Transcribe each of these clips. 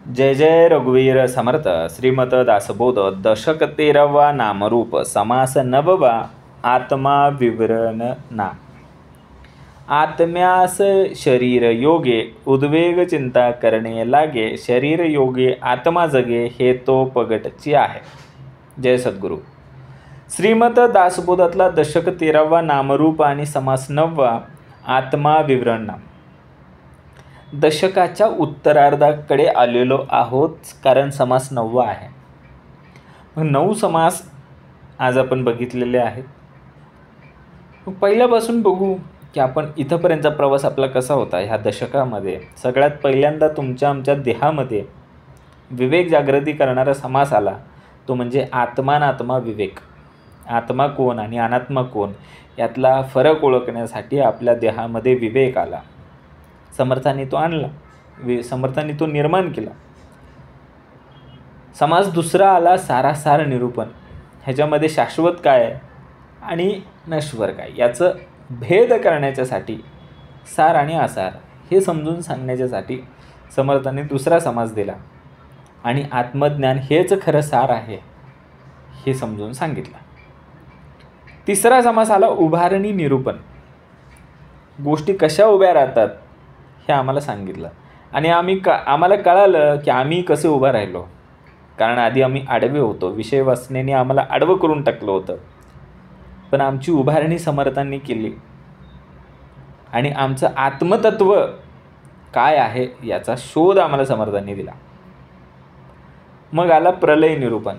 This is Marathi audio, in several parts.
जय जय रघुवीर समर्थ. श्रीमत दासबोध दशक 13वा. नामरूप समास 9वा. आत्मा विवरण ना. आत्म्यास शरीर योगे उद्वेग चिंता करणे लागे. शरीर योगे आत्मा जगे हे तो पगटची आहे. जय सद्गुरू. श्रीमत दासबोधातला दशक 13वा. नामरूप आणि समास 9वा. आत्मा विवरण ना. दशकाच्या उत्तरार्धाकडे आलेलो आहोत, कारण समास 9वा आहे. मग 9 समास आज आपण बघितलेले आहेत. मग पहिल्यापासून बघू की आपण इथंपर्यंतचा प्रवास आपला कसा होता. ह्या दशकामध्ये सगळ्यात पहिल्यांदा तुमच्या आमच्या देहामध्ये विवेक जागृती करणारा समास आला, तो म्हणजे आत्मानात्मा विवेक. आत्मा कोण आणि अनात्मा कोण यातला फरक ओळखण्यासाठी आपल्या देहामध्ये विवेक आला. समर्थांनी तो आणला, समर्थांनी तो निर्माण केला. समास दुसरा आला सारासार निरूपण. ह्याच्यामध्ये शाश्वत काय आणि नश्वर काय याचं भेद करण्याच्यासाठी, सार आणि आसार हे समजून सांगण्याच्यासाठी समर्थांनी दुसरा समास दिला आणि आत्मज्ञान हेच खरं सार आहे हे समजून सांगितलं. तिसरा समास आला उभारणी निरूपण. गोष्टी कशा उभ्या राहतात हे आम्हाला सांगितलं आणि आम्हाला कळालं की आम्ही कसे उभं राहिलो. कारण आधी आम्ही आडवे होतो, विषय वासनेने आम्हाला आडवं करून टाकलं होतं. पण आमची उभारणी समर्थांनी केली आणि आमचं आत्मतत्व काय आहे याचा शोध आम्हाला समर्थांनी दिला. मग आला प्रलय निरूपण.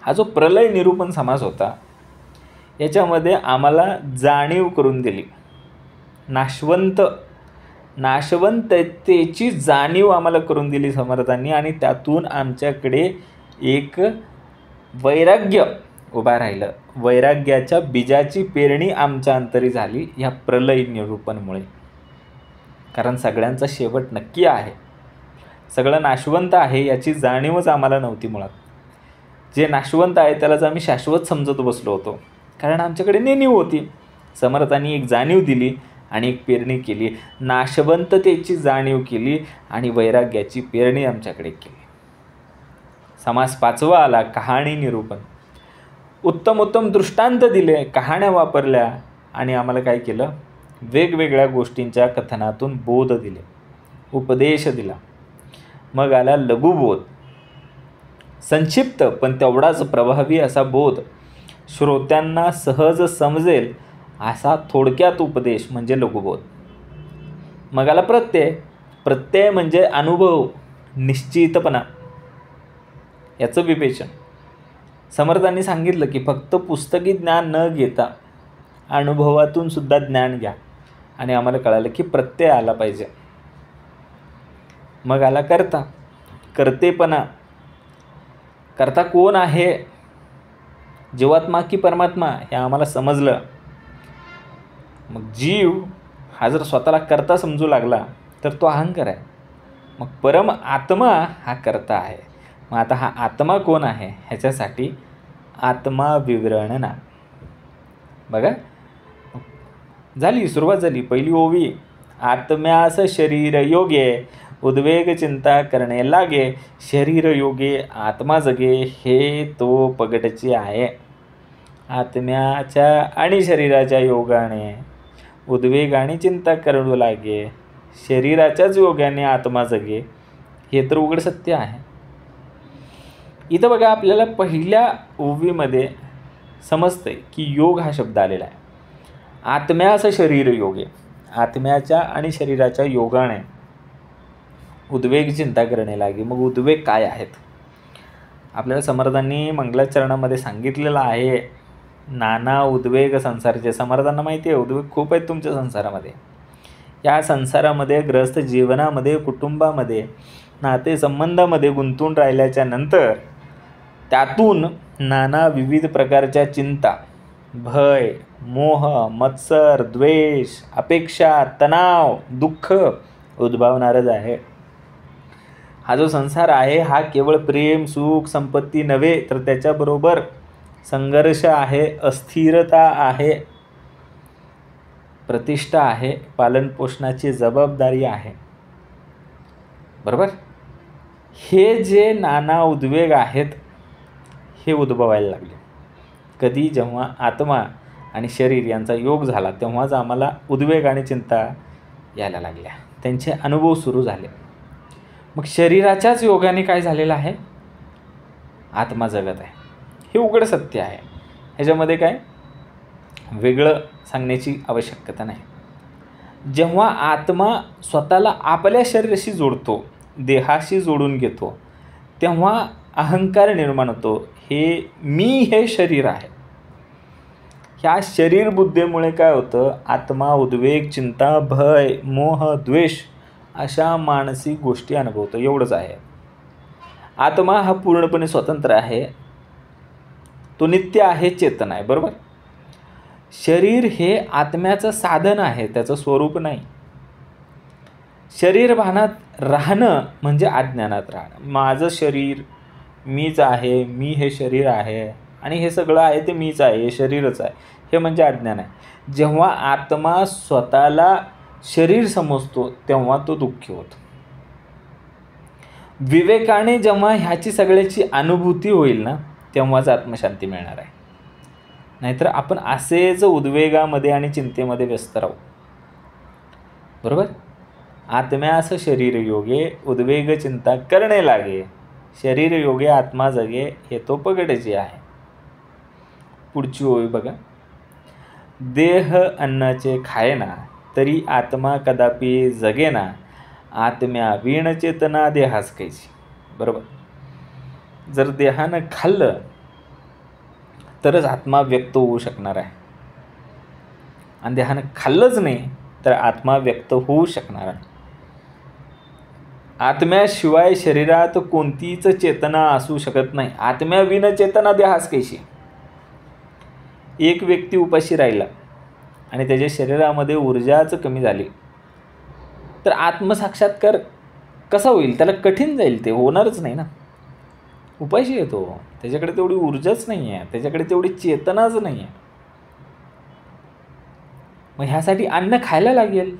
हा जो प्रलय निरूपण समास होता याच्यामध्ये आम्हाला जाणीव करून दिली. नाशवंततेची जाणीव आम्हाला करून दिली समर्थांनी आणि त्यातून आमच्याकडे एक वैराग्य उभा राहिलं. वैराग्याच्या बीजाची पेरणी आमच्या अंतरी झाली या प्रलय निरूपणमुळे. कारण सगळ्यांचा शेवट नक्की आहे, सगळं नाशवंत आहे याची जाणीवच आम्हाला नव्हती मुळात. जे नाशवंत आहे त्यालाच आम्ही शाश्वत समजत बसलो होतो, कारण आमच्याकडे नेणीव होती. समर्थांनी एक जाणीव दिली आणि एक पेरणी केली. नाशवंततेची जाणीव केली आणि वैराग्याची पेरणी आमच्याकडे केली. समास 5वा आला कहाणी निरूपण. उत्तम दृष्टांत दिले, कहाण्या वापरल्या आणि आम्हाला काय केलं, वेगवेगळ्या गोष्टींच्या कथनातून बोध दिले, उपदेश दिला. मग आला लघुबोध. संक्षिप्त पण तेवढाच प्रभावी असा बोध, श्रोत्यांना सहज समजेल असा थोडक्यात उपदेश म्हणजे लघुबोध. मग आला प्रत्यय म्हणजे अनुभव, निश्चितपणा याचं विवेचन. समर्थांनी सांगितलं की फक्त पुस्तकी ज्ञान न घेता अनुभवातून सुद्धा ज्ञान घ्या आणि आम्हाला कळालं की प्रत्यय आला पाहिजे. मग आला कर्तेपणा. कर्ता कोण आहे, जीवात्मा की परमात्मा हे आम्हाला समजलं. मग जीव हा जर स्वतःला कर्ता समजू लागला तर तो अहंकार आहे. मग परम आत्मा हा कर्ता आहे. मग आता हा आत्मा कोण आहे ह्याच्यासाठी आत्मा विवरण ना. बघा झाली, सुरुवात झाली. पहिली ओवी, आत्म्यास शरीर योगे उद्वेग चिंता करणे लागे. शरीर योगे आत्मा जगे हे तो पगटची आहे. आत्म्याच्या आणि शरीराच्या योगाने उद्वेग आणि चिंता करू लागे. शरीराच्याच योगाने आत्मा जगे हे तर उघड सत्य आहे. इथं बघा आपल्याला पहिल्या ओवीमध्ये समजतंय की योग हा शब्द आलेला आहे. आत्म्यास शरीर योगे, आत्म्याच्या आणि शरीराच्या योगाने उद्वेग चिंता करणे लागे. मग उद्वेग काय आहेत आपल्याला समर्थांनी मंगलाचरणामध्ये सांगितलेलं आहे. नाना उद्वेग संसाराचे. समर्थांना माहिती आहे उद्वेग खूप आहेत तुमच्या संसारामध्ये. या संसारामध्ये, ग्रस्त जीवनामध्ये, कुटुंबामध्ये, नातेसंबंधामध्ये गुंतून राहिल्याच्या नंतर त्यातून नाना विविध प्रकारच्या चिंता, भय, मोह, मत्सर, द्वेष, अपेक्षा, तणाव, दुःख उद्भवणारच आहे. हा जो संसार आहे हा केवळ प्रेम, सुख, संपत्ती नव्हे तर त्याच्याबरोबर संघर्ष आहे, अस्थिरता आहे, प्रतिष्ठा आहे, पालनपोषणाची जबाबदारी आहे. बरोबर. हे जे नाना उद्वेग आहेत हे उद्भवायला लागले. कधी? जेव्हा आत्मा आणि शरीर यांचा योग झाला तेव्हाच आम्हाला उद्वेग आणि चिंता यायला लागल्या, त्यांचे अनुभव सुरू झाले. मग शरीराच्याच योगाने काय झालेलं आहे? आत्मा जगत आहे, हे उघड सत्य आहे. ह्याच्यामध्ये काय वेगळं सांगण्याची आवश्यकता नाही. जेव्हा आत्मा स्वतःला आपल्या शरीराशी जोडतो, देहाशी जोडून घेतो, तेव्हा अहंकार निर्माण होतो. हे शरीर आहे. ह्या शरीर बुद्धीमुळे काय होतं? आत्मा उद्वेग, चिंता, भय, मोह, द्वेष अशा मानसिक गोष्टी अनुभवतो. एवढंच आहे. आत्मा हा पूर्णपणे स्वतंत्र आहे, तो नित्य आहे, चेतन आहे. बरोबर? शरीर हे आत्म्याचं साधन आहे, त्याचं स्वरूप नाही. शरीर भानात राहणं म्हणजे अज्ञानात राहणं. माझं शरीर मीच आहे, मी हे शरीर आहे आणि हे सगळं आहे ते मीच आहे, हे शरीरच आहे, हे म्हणजे अज्ञान आहे. जेव्हा आत्मा स्वतःला शरीर समजतो तेव्हा तो दुःखी होतो. विवेकाने जेव्हा ह्याची सगळ्याची अनुभूती होईल ना तेव्हाच आत्मशांती मिळणार आहे. नाहीतर आपण असेच उद्वेगामध्ये आणि चिंतेमध्ये व्यस्त राहू. बरोबर? आत्म्यास शरीर योगे उद्वेग चिंता करणे लागे, शरीर योगे आत्मा जगे हे तो पगडेचे आहे. पुढची ओवी बघा. देह अन्नाचे खायना तरी आत्मा कदापि जगेना, आत्म्या वीण चेतना देहास कैची. बरोबर? जर देहानं खाल्लं तरच आत्मा व्यक्त होऊ शकणार आहे आणि देहानं खाल्लंच नाही तर आत्मा व्यक्त होऊ शकणार आहे. आत्म्याशिवाय शरीरात कोणतीच चेतना असू शकत नाही. आत्म्या विन चेतना देहास कैशी. एक व्यक्ती उपाशी राहिला आणि त्याच्या शरीरामध्ये ऊर्जाच कमी झाली तर आत्मसाक्षात्कार कसा होईल? त्याला कठीण जाईल, ते होणारच नाही ना. उपाशी येतो, त्याच्याकडे तेवढी ऊर्जाच नाही आहे, त्याच्याकडे तेवढी चेतनाच नाही आहे. मग ह्यासाठी अन्न खायला लागेल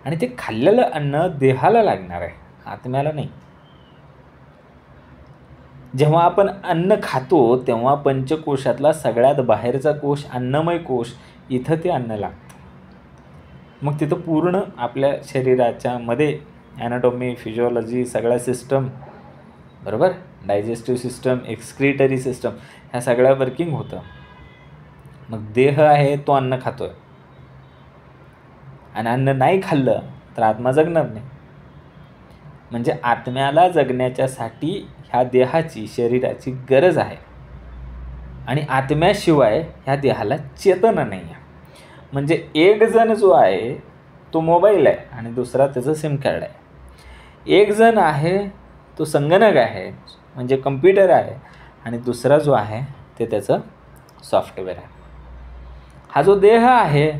आणि ते खाल्लेलं अन्न देहाला लागणार आहे, आत्म्याला नाही. जेव्हा आपण अन्न खातो तेव्हा पंचकोशातला सगळ्यात बाहेरचा कोश अन्नमय कोश, इथं ते अन्न लागतं. मग तिथं पूर्ण आपल्या शरीराच्या मध्ये ॲनाटॉमी, फिजिओलॉजी सगळ्या सिस्टम, बरोबर, डायजेस्टिव्ह सिस्टम, एक्सक्रिटरी सिस्टम ह्या सगळ्या वर्किंग होतं. मग देह आहे तो अन्न खातोय आणि अन्न नाही खाल्लं तर आत्मा जगणार नाही. म्हणजे आत्म्याला जगण्याच्यासाठी ह्या देहाची, शरीराची गरज आहे आणि आत्म्याशिवाय ह्या देहाला चेतना नाही आहे. म्हणजे एक जण जो आहे तो मोबाईल आहे आणि दुसरा त्याचं सिम कार्ड आहे. एक जण आहे तो संगणक आहे म्हणजे कम्प्युटर आहे आणि दुसरा जो आहे ते त्याचं सॉफ्टवेअर आहे. हा जो देह आहे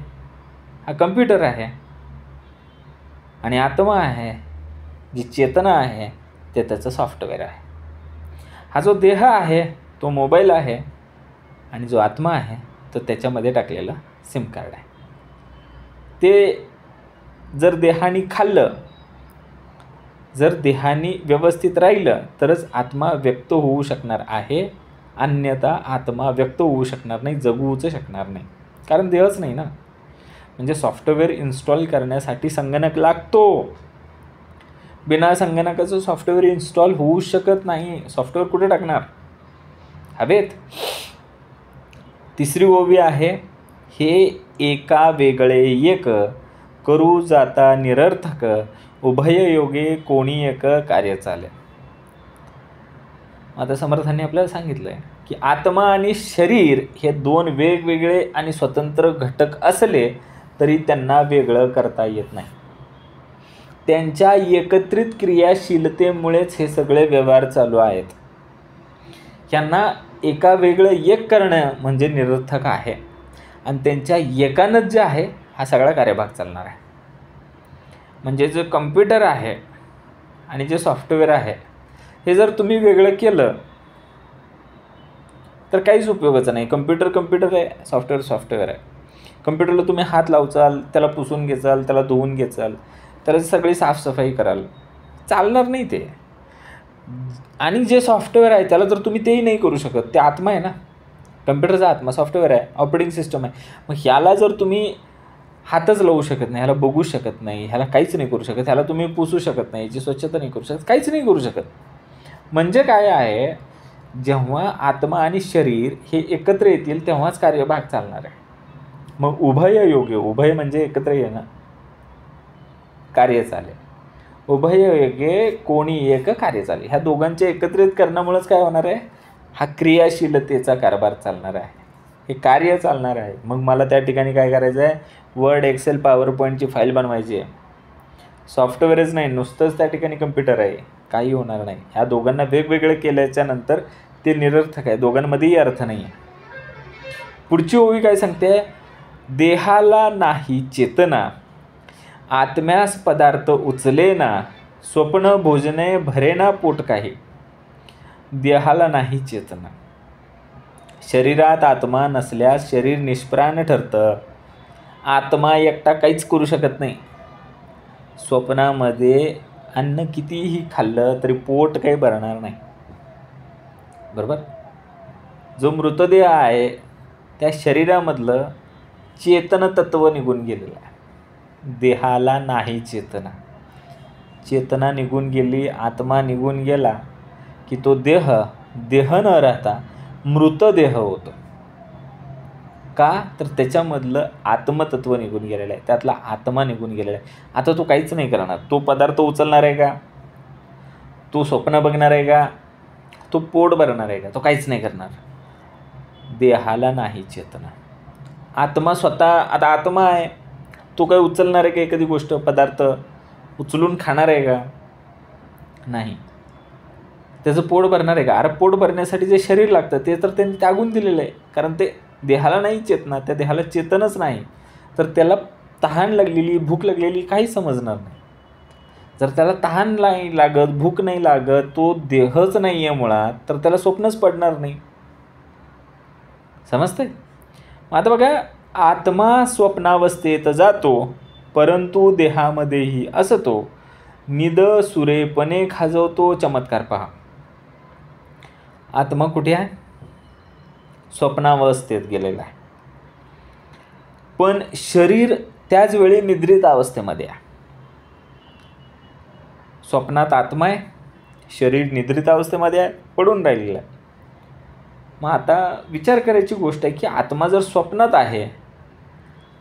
हा कम्प्युटर आहे आणि आत्मा आहे, जी चेतना आहे ते त्याचं सॉफ्टवेअर आहे. हा जो देह आहे तो मोबाईल आहे आणि जो आत्मा आहे तो त्याच्यामध्ये टाकलेलं सिम कार्ड आहे. ते जर देहाने खाल्लं, जर देहाने व्यवस्थित राहिलं तरच आत्मा व्यक्त होऊ शकणार आहे, अन्यथा आत्मा व्यक्त होऊ शकणार नाही, जगूच शकणार नाही, कारण देहच नाही ना. म्हणजे सॉफ्टवेअर इन्स्टॉल करण्यासाठी संगणक लागतो. बिना संगणकाचं सॉफ्टवेअर इन्स्टॉल होऊ शकत नाही. सॉफ्टवेअर कुठे टाकणार? हवेत. तिसरी ओवी आहे, हे एका वेगळे एक करू जाता निरर्थक, उभय योगे कोणी एक कार्य चाले. आता समर्थांनी आपल्याला सांगितलं आहे की आत्मा आणि शरीर हे दोन वेगवेगळे आणि स्वतंत्र घटक असले तरी त्यांना वेगळं करता येत नाही. त्यांच्या एकत्रित क्रियाशीलतेमुळेच हे सगळे व्यवहार चालू आहेत. यांना एका वेगळं एक करणं म्हणजे निरर्थक आहे आणि त्यांच्या एकानंच जे आहे हा सगळा कार्यभाग चालणार आहे. म्हणजे जे कम्प्युटर आहे आणि जे सॉफ्टवेअर आहे हे जर तुम्ही वेगळं केलं तर काहीच उपयोगाचं नाही. कम्प्युटर कम्प्युटर आहे, सॉफ्टवेअर सॉफ्टवेअर आहे. कम्प्युटरला तुम्ही हात लावचाल, त्याला पुसून घ्याल, त्याला धुवून घ्याल, त्याला सगळी साफसफाई कराल, चालणार नाही ते. आणि जे सॉफ्टवेअर आहे त्याला जर तुम्ही तेही नाही करू शकत, ते आत्मा आहे ना, कम्प्युटरचा आत्मा सॉफ्टवेअर आहे, ऑपरेटिंग सिस्टम आहे. मग ह्याला जर तुम्ही हातच लावू शकत नाही, ह्याला बघू शकत नाही, ह्याला काहीच नाही करू शकत, ह्याला तुम्ही पुसू शकत नाही, याची स्वच्छता नाही करू शकत, काहीच नाही करू शकत. म्हणजे काय आहे, जेव्हा आत्मा आणि शरीर हे एकत्र येतील तेव्हाच कार्यभाग चालणार आहे. मग उभय योग्य, उभय म्हणजे एकत्र येणं, कार्य चालेल. उभय योग्य कोणी एक कार्य चालेल. ह्या दोघांचे एकत्रित करण्यामुळेच काय होणार आहे, हा क्रियाशीलतेचा कारभार चालणार आहे, हे कार्य चालणार आहे. मग मला त्या ठिकाणी काय करायचं आहे, वर्ड, एक्सेल, पॉवर पॉईंटची फाईल बनवायची आहे. सॉफ्टवेअरच नाही, नुसतंच त्या ठिकाणी कम्प्युटर आहे, काही होणार नाही. ह्या दोघांना वेगवेगळं केल्याच्या नंतर ते निरर्थक आहे, दोघांमध्येही अर्थ नाही आहे. पुढची ओवी काय सांगते, देहाला नाही चेतना, आत्म्यास पदार्थ उचलेना, स्वप्न भोजने भरेना पोट काही. देहाला नाही चेतना, शरीरात आत्मा नसल्यास शरीर निष्प्राण ठरतं. आत्मा एकटा काहीच करू शकत नाही. स्वप्नामध्ये अन्न कितीही खाल्लं तरी पोट काही भरणार नाही, बरोबर. जो मृतदेह आहे त्या शरीरामधलं चेतन तत्व निघून गेलेलं आहे. देहाला नाही चेतना, चेतना निघून गेली, आत्मा निघून गेला की तो देह न राहता मृतदेह होतो. का तर त्याच्यामधलं आत्मतत्व निघून गेलेलं आहे, त्यातला आत्मा निघून गेलेला आहे. आता तो काहीच नाही करणार. तो पदार्थ उचलणार आहे का, तो स्वप्न बघणार आहे का, तो पोट भरणार आहे का, तो काहीच नाही करणार. देहाला नाही चेतना. आत्मा स्वतः, आता आत्मा आहे, तो काय उचलणार आहे का एखादी गोष्ट, पदार्थ उचलून खाणार आहे का, नाही. त्याचं पोट भरणार आहे का, अरे पोट भरण्यासाठी जे शरीर लागतं ते तर त्यांनी त्यागून दिलेलं आहे. कारण ते देहाला नाही चेतना, त्या देहाला चेतनच नाही, तर त्याला तहान लागलेली, भूक लागलेली काही समजणार नाही. जर त्याला तहान नाही लागत, भूक नाही लागत, तो देहच नाही आहे मुळात, तर त्याला स्वप्नच पडणार नाही. समजतंय. आता बघा, आत्मा स्वप्नावस्थेत जातो परंतु देहामध्येही असतो, निद सुरेपणे खाजवतो चमत्कार पहा. आत्मा कुठे आहे, स्वप्नावस्थेत गेलेला आहे, पण शरीर त्याच वेळी निद्रित अवस्थेमध्ये आहे. स्वप्नात आत्मा आहे, शरीर निद्रित अवस्थेमध्ये आहे, पडून राहिलेलं आहे. मग आता विचार करायची गोष्ट आहे की आत्मा जर स्वप्नात आहे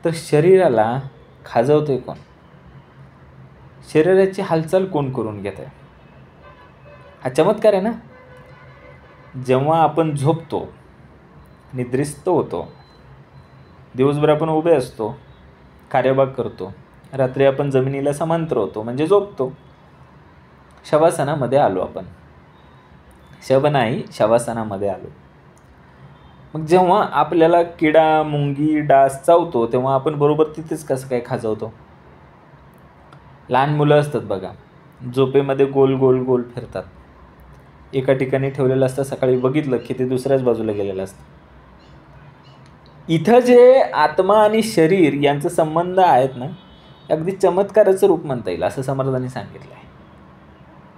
तर शरीराला खाजवतोय कोण, शरीराची हालचाल कोण करून घेत आहे. हा चमत्कार आहे ना. जेव्हा आपण झोपतो, निद्रिस्त होतो, दिवसभर आपण उभे असतो, कार्यभाग करतो, रात्री आपण जमिनीला समांतर होतो म्हणजे झोपतो. शवासनामध्ये आलो आपण, शव नाही शवासनामध्ये आलो. मग जेव्हा आपल्याला किडा, मुंगी, डास चावतो तेव्हा आपण बरोबर तिथेच कसं काय खाजवतो. लहान मुलं असतात बघा, झोपेमध्ये गोल गोल गोल फिरतात, एका ठिकाणी ठेवलेलं असतं, सकाळी बघितलं की ते दुसऱ्याच बाजूला गेलेलं असतं. इथं जे आत्मा आणि शरीर यांचा संबंध आहेत ना, अगदी चमत्काराचं रूप म्हणता येईल असं समर्थांनी सांगितलं आहे.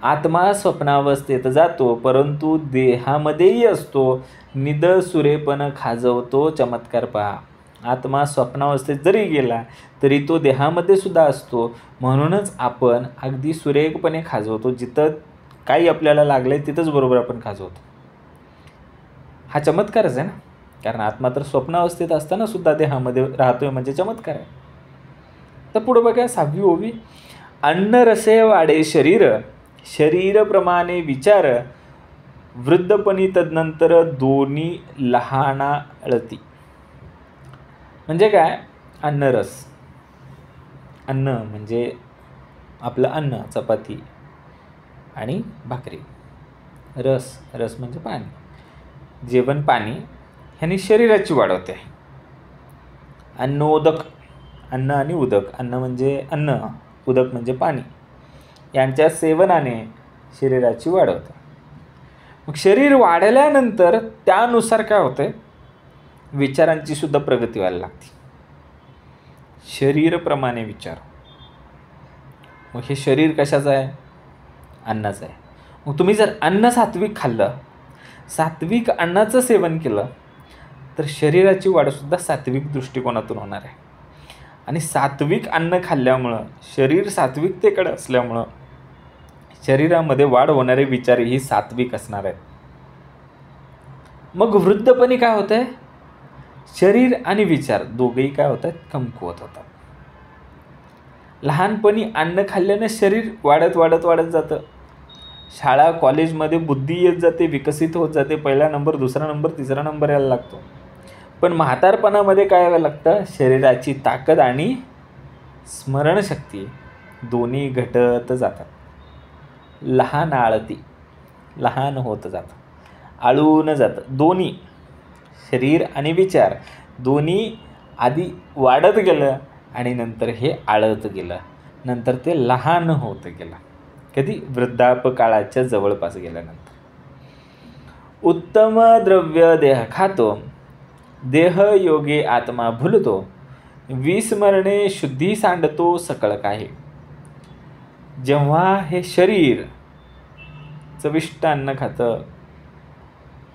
आत्मा स्वप्नावस्थेत जातो परंतु देहामध्येही असतो, निद सुरेपण खाजवतो चमत्कार पहा. आत्मा स्वप्नावस्थेत जरी गेला तरी तो देहामध्ये सुद्धा असतो, म्हणूनच आपण अगदी सुरेखपणे खाजवतो. जिथं काही आपल्याला लागलंय तिथंच बरोबर आपण खाजवतो. हा चमत्कारच आहे ना, कारण आत्मा तर स्वप्नावस्थेत असताना सुद्धा देहामध्ये राहतोय म्हणजे चमत्कार आहे. तर पुढं बघा 6वी ओवी, अन्न रसे वाढे शरीर, शरीरप्रमाणे विचार, वृद्धपणी तदनंतर दोन्ही लहानाळती. म्हणजे काय, अन्नरस, अन्न म्हणजे आपलं अन्न, चपाती आणि भाकरी, रस, रस म्हणजे पाणी, जेवण पाणी, ह्यानी शरीराची वाढ होते. अन्नोदक, अन्न आणि उदक, अन्न म्हणजे अन्न, उदक म्हणजे पाणी, यांच्या सेवनाने शरीराची वाढ होते. मग शरीर वाढल्यानंतर त्यानुसार काय होते, विचारांची सुद्धा प्रगती व्हायला लागते. शरीरप्रमाणे विचार. मग हे शरीर कशाचं आहे, अन्नाचं आहे. मग तुम्ही जर अन्न सात्विक खाल्लं, सात्विक अन्नाचं सेवन केलं, तर शरीराची वाढसुद्धा सात्विक दृष्टिकोनातून होणार आहे. आणि सात्विक अन्न खाल्ल्यामुळं, शरीर सात्विकतेकडे असल्यामुळं शरीरामध्ये वाढ होणारे विचारही सात्विक असणार आहेत. मग वृद्धपणी काय होतं आहे, शरीर आणि विचार दोघेही काय होत आहेत, कमकुवत होतात. लहानपणी अन्न खाल्ल्यानं शरीर वाढत वाढत वाढत जातं. शाळा कॉलेजमध्ये बुद्धी येत जाते, विकसित होत जाते, पहिला नंबर, दुसरा नंबर, तिसरा नंबर यायला लागतो. पण म्हातारपणामध्ये काय व्हायला लागतं, शरीराची ताकद आणि स्मरणशक्ती दोन्ही घटत जातात. लहान आळती लहान होत जातं, आळून जातं. दोन्ही शरीर आणि विचार दोन्ही आधी वाढत गेलं आणि नंतर हे आळत गेलं, नंतर ते लहान होत गेलं. कधी, वृद्धापकाळाच्या जवळपास गेल्यानंतर. उत्तम द्रव्य देह खातो, देह योगे आत्मा भुलतो, विस्मरणे शुद्धी सांडतो सकळ काही. जेव्हा हे शरीर चविष्ट अन्न खातं,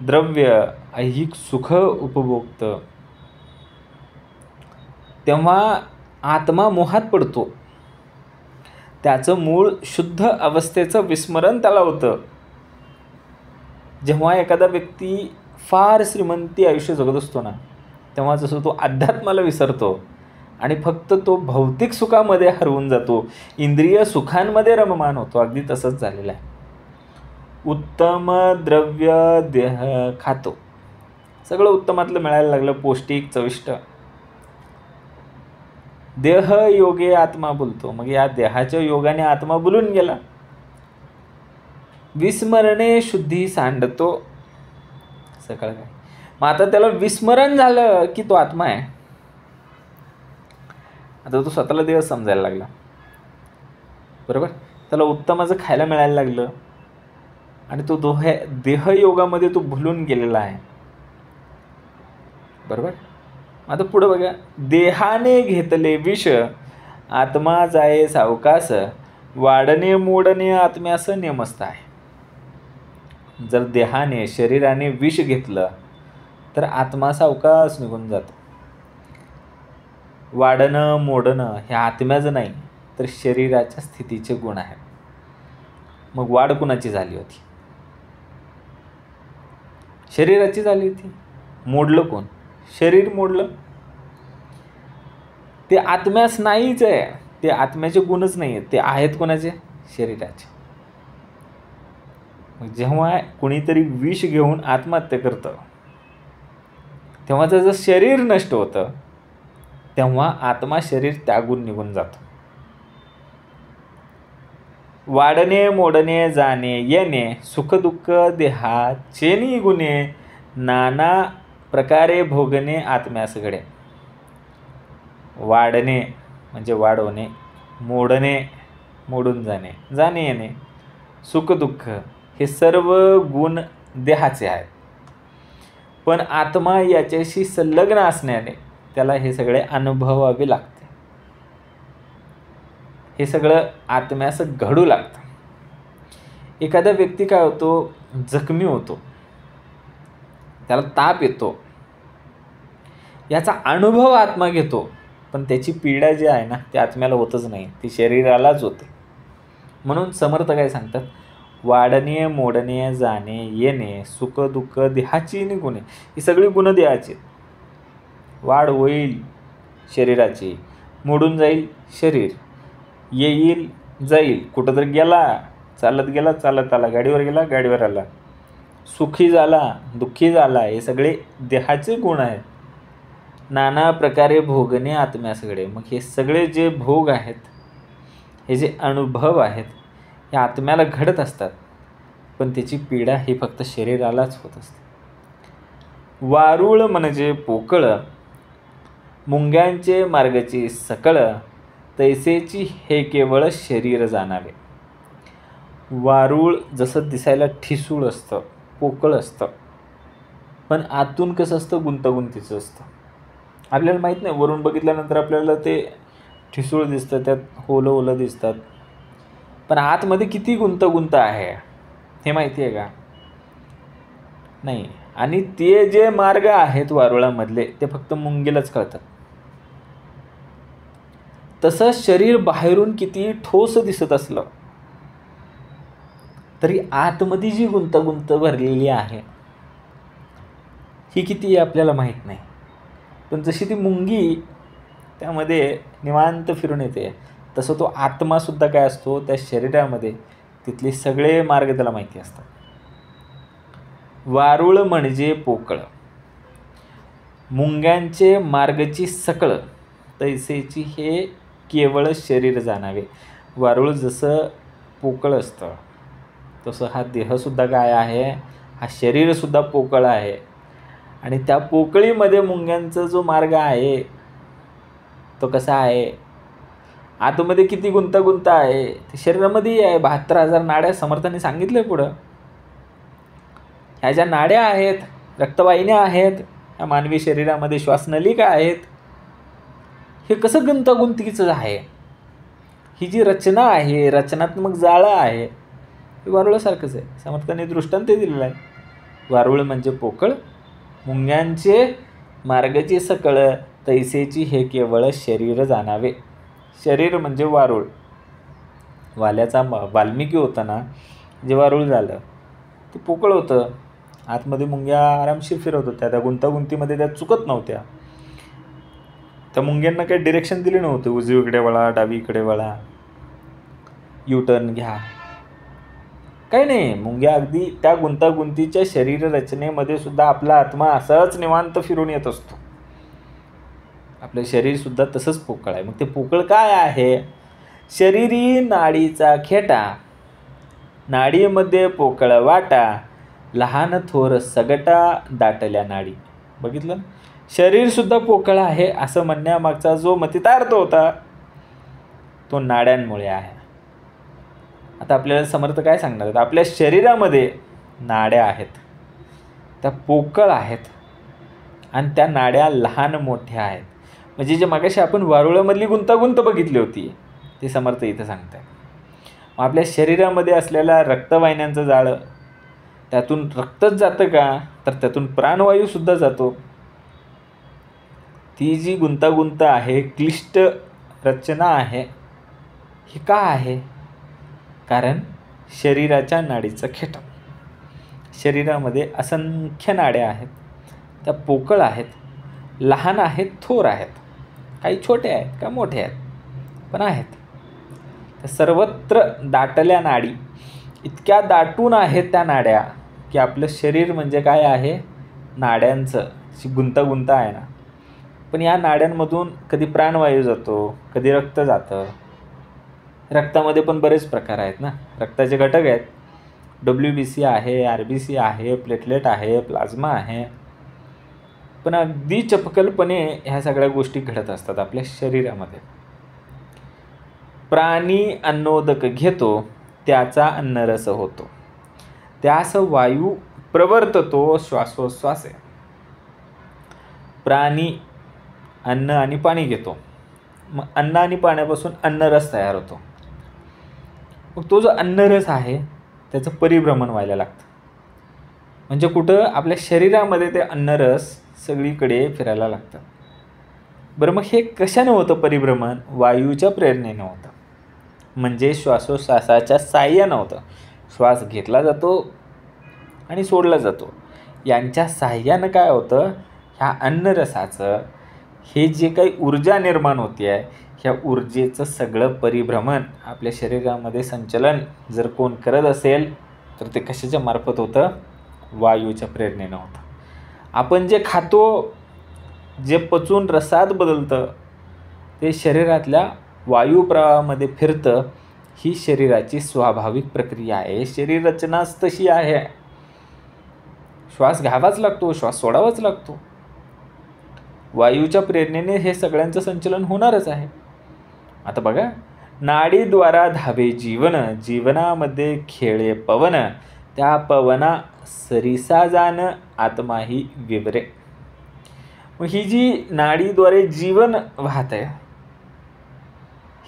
द्रव्य ऐहिक सुख उपभोगतं, तेव्हा आत्मा मोहात पडतो. त्याचं मूळ शुद्ध अवस्थेचं विस्मरण त्याला होतं. जेव्हा एखादा व्यक्ती फार श्रीमंती आयुष्य जगत असतो ना, तेव्हा जसं तो अध्यात्माला विसरतो आणि फक्त तो भौतिक सुखामध्ये हरवून जातो, इंद्रिय सुखांमध्ये रममान होतो. अगदी तसंच झालेलं आहे. उत्तम द्रव्य देह खातो, सगळं उत्तमातलं मिळायला लागलं, पौष्टिक चविष्ट. देह योगे आत्मा बोलतो, मग या देहाच्या योगाने आत्मा बोलून गेला. विस्मरणे शुद्धी सांडतो सकाळ काय. मग आता त्याला विस्मरण झालं की तो आत्मा आहे. आता तो स्वतःला देह समजायला लागला, बरोबर. त्याला उत्तमाचं खायला मिळायला लागलं आणि तो देहयोगामध्ये तो भुलून गेलेला आहे, बरोबर. आता पुढं बघा, देहाने घेतले विष, आत्मा जाये सावकास, वाढणे मोडणे आत्म्यास नेमस्त आहे. जर देहाने, शरीराने विष घेतलं तर आत्मा सावकाश निघून जातो. वाढणं मोडणं हे आत्म्याचं नाही, तर शरीराच्या स्थितीचे गुण आहेत. मग वाढ कुणाची झाली होती, शरीराची झाली होती. मोडलं कोण, शरीर मोडलं. ते आत्म्यास नाहीच आहे, ते आत्म्याचे गुणच नाही आहेत, ते आहेत कोणाचे, शरीराचे. जेव्हा कुणीतरी विष घेऊन आत्महत्या करतं, तेव्हा त्याचं शरीर नष्ट होतं, तेव्हा आत्मा शरीर त्यागून निघून जातो. वाढणे मोडणे जाणे येणे, सुख दुःख देहाचे गुणे, नाना प्रकारे भोगणे आत्म्यास घडे. वाढणे म्हणजे वाढवणे, मोडणे मोडून जाणे, जाणे येणे, सुख दुःख हे सर्व गुण देहाचे आहेत. पण आत्मा याच्याशी संलग्न असण्याने त्याला हे सगळे अनुभवावे लागते. हे सगळं आत्म्यास घडू लागतं. एखादा व्यक्ती काय होतो, जखमी होतो, त्याला ताप येतो, याचा अनुभव आत्मा घेतो, पण त्याची पीडा जी आहे ना, ती आत्म्याला होतच नाही, ती शरीरालाच होते. म्हणून समर्थ काय सांगतात, वाढणे मोडणे जाणे येणे, सुख दुःख देहाची गुणे, ही सगळी गुण देहाची. वाढ होईल शरीराची, मोडून जाईल शरीर, येईल जाईल, कुठं तर गेला चालत गेला चालत आला, गाडीवर गेला गाडीवर आला, सुखी झाला दुःखी झाला, हे सगळे देहाचे गुण आहेत. नाना प्रकारे भोगणे आत्म्यास घडे. मग हे सगळे जे भोग आहेत, हे जे अनुभव आहेत, हे आत्म्याला घडत असतात, पण त्याची पीडा ही फक्त शरीरालाच होत असते. वारुळ म्हणजे पोकळ, मुंग्यांचे मार्गची सकळ, तैसेची हे केवळ शरीर जाणावे. वारुळ जसं दिसायला ठिसूळ असतं, पोकळ असतं, पण आतून कसं असतं, गुंतागुंतीचं असतं. आपल्याला माहीत नाही, वरून बघितल्यानंतर आपल्याला ते ठिसूळ दिसतं, त्यात ओलं ओलं दिसतात, पण आतमध्ये किती गुंतागुंत आहे. हे माहिती आहे का? नाही. आणि ते जे मार्ग आहेत वारुळामधले ते फक्त मुंगीलाच कळतात. तसं शरीर बाहेरून किती ठोस दिसत असलं तरी आतमध्ये जी गुंतागुंत भरलेली आहे ही किती आपल्याला माहीत नाही. पण जशी ती मुंगी त्यामध्ये निवांत फिरून येते, तसं तो आत्मासुद्धा काय असतो त्या शरीरामध्ये, तिथले सगळे मार्ग त्याला माहिती असतात. वारुळ म्हणजे पोकळ, मुंग्यांचे मार्गची सकळ, तैसेची हे केवळ शरीर जाणावे. वारुळ जसं पोकळ असतं तसं हा देहसुद्धा काय आहे, हा शरीरसुद्धा पोकळ आहे. आणि त्या पोकळीमध्ये मुंग्यांचा जो मार्ग आहे तो कसा आहे, आतमध्ये किती गुंतागुंत आहे ते शरीरामध्येही आहे. 72,000 नाड्या समर्थाने सांगितलं पुढं. ह्या ज्या नाड्या आहेत, रक्तवाहिन्या आहेत, ह्या मानवी शरीरामध्ये श्वासनलिका आहेत, हे कसं गुंतागुंतीचं आहे. ही जी रचना आहे, रचनात्मक जाळं आहे, हे वारुळासारखंच आहे. समर्थाने दृष्टांत दिलेलं आहे. वारुळ म्हणजे पोकळ, मुंग्यांचे मार्गची सकळ, तैसेची हे केवळ शरीर जाणावे. शरीर म्हणजे वारुळ. वाल्याचा वाल्मिकी होता ना, जे वारुळ झालं ते पोकळ होतं. आतमध्ये मुंग्या आरामशीर फिरत होत्या, त्या गुंतागुंतीमध्ये त्या चुकत नव्हत्या. त्या मुंग्यांना काही डिरेक्शन दिले नव्हते, उजवीकडे वळा, डावीकडे वळा, युटर्न घ्या, काही नाही. मुंग्या अगदी त्या गुंतागुंतीच्या शरीर रचनेमध्ये सुद्धा आपला आत्मा असाच निवांत फिरून येत असतो. आपलं शरीरसुद्धा तसंच पोकळ आहे. मग ते पोकळ काय आहे? शरीरी नाडीचा खेटा, नाडीमध्ये पोकळ वाटा, लहान थोर सगटा दाटल्या नाडी. बघितलं, शरीरसुद्धा पोकळ आहे असं म्हणण्यामागचा जो मतितार्थ होता तो नाड्यांमुळे आहे. आता आपल्याला समर्थ काय सांगणार आहेत? आपल्या शरीरामध्ये नाड्या आहेत, त्या पोकळ आहेत आणि त्या नाड्या लहान मोठ्या आहेत. म्हणजे जे मागाशी आपण वारुळामधली गुंतागुंत बघितली होती ते समर्थ इथं सांगताय. मग आपल्या शरीरामध्ये असलेल्या रक्तवाहिन्यांचं जाळं, त्यातून रक्तच जातं का, तर त्यातून प्राणवायूसुद्धा जातो. ती जी गुंतागुंत आहे, क्लिष्ट रचना आहे, ही का आहे? कारण शरीराच्या नाडीचा खेटा. शरीरामध्ये असंख्य नाड्या आहेत, त्या पोकळ आहेत, लहान आहेत, थोर आहेत, काही छोटे आहेत का मोठे आहेत, पण आहेत. त्या सर्वत्र दाटल्या नाडी, इतक्या दाटून आहेत त्या नाड्या की आपलं शरीर म्हणजे काय आहे, नाड्यांचं गुंतागुंत आहे ना. पण या नाड्यांमधून कधी प्राणवायू जातो, कधी रक्त जातं. रक्तामध्ये पण बरेच प्रकार आहेत ना, रक्ताचे घटक आहेत. WBC आहे, RBC आहे, प्लेटलेट आहे, प्लाझ्मा आहे. पण अगदी चपकलपणे ह्या सगळ्या गोष्टी घडत असतात आपल्या शरीरामध्ये. प्राणी अन्नोदक घेतो, त्याचा अन्नरस होतो, त्यास वायू प्रवर्ततो श्वासोश्वासे. प्राणी अन्न आणि पाणी घेतो, मग अन्न आणि पाण्यापासून अन्नरस तयार होतो. मग तो जो अन्नरस आहे त्याचं परिभ्रमण व्हायला लागतं. म्हणजे कुठं, आपल्या शरीरामध्ये ते अन्नरस सगळीकडे फिरायला लागतं. बरं, मग हे कशाने होतं परिभ्रमण? वायूच्या प्रेरणेने होतं. म्हणजे श्वासोश्वासाच्या साह्यानं होतं. श्वास घेतला जातो आणि सोडला जातो, यांच्या साह्यानं काय होतं, ह्या अन्नरसाचं हे जे काही ऊर्जा निर्माण होते आहे, ह्या ऊर्जेचं सगळं परिभ्रमण आपल्या शरीरामध्ये संचलन जर कोण करत असेल तर ते कशाच्या मार्फत होतं? वायूच्या प्रेरणेनं होतं. आपण जे खातो, जे पचून रसात बदलतं, ते शरीरातल्या वायुप्रवाहामध्ये फिरतं. ही शरीराची स्वाभाविक प्रक्रिया आहे. शरीर रचनाच तशी आहे. श्वास घ्यावाच लागतो, श्वास सोडावाच लागतो. वायूच्या प्रेरणेने हे सगळ्यांचं संचलन होणारच आहे. आता बघा, नाडीद्वारा धावे जीवन, जीवनामध्ये खेळे पवन, त्या पवना सरिसा जाण, आत्माही विवरे. मग ही जी नाडीद्वारे जीवन वाहत आहे,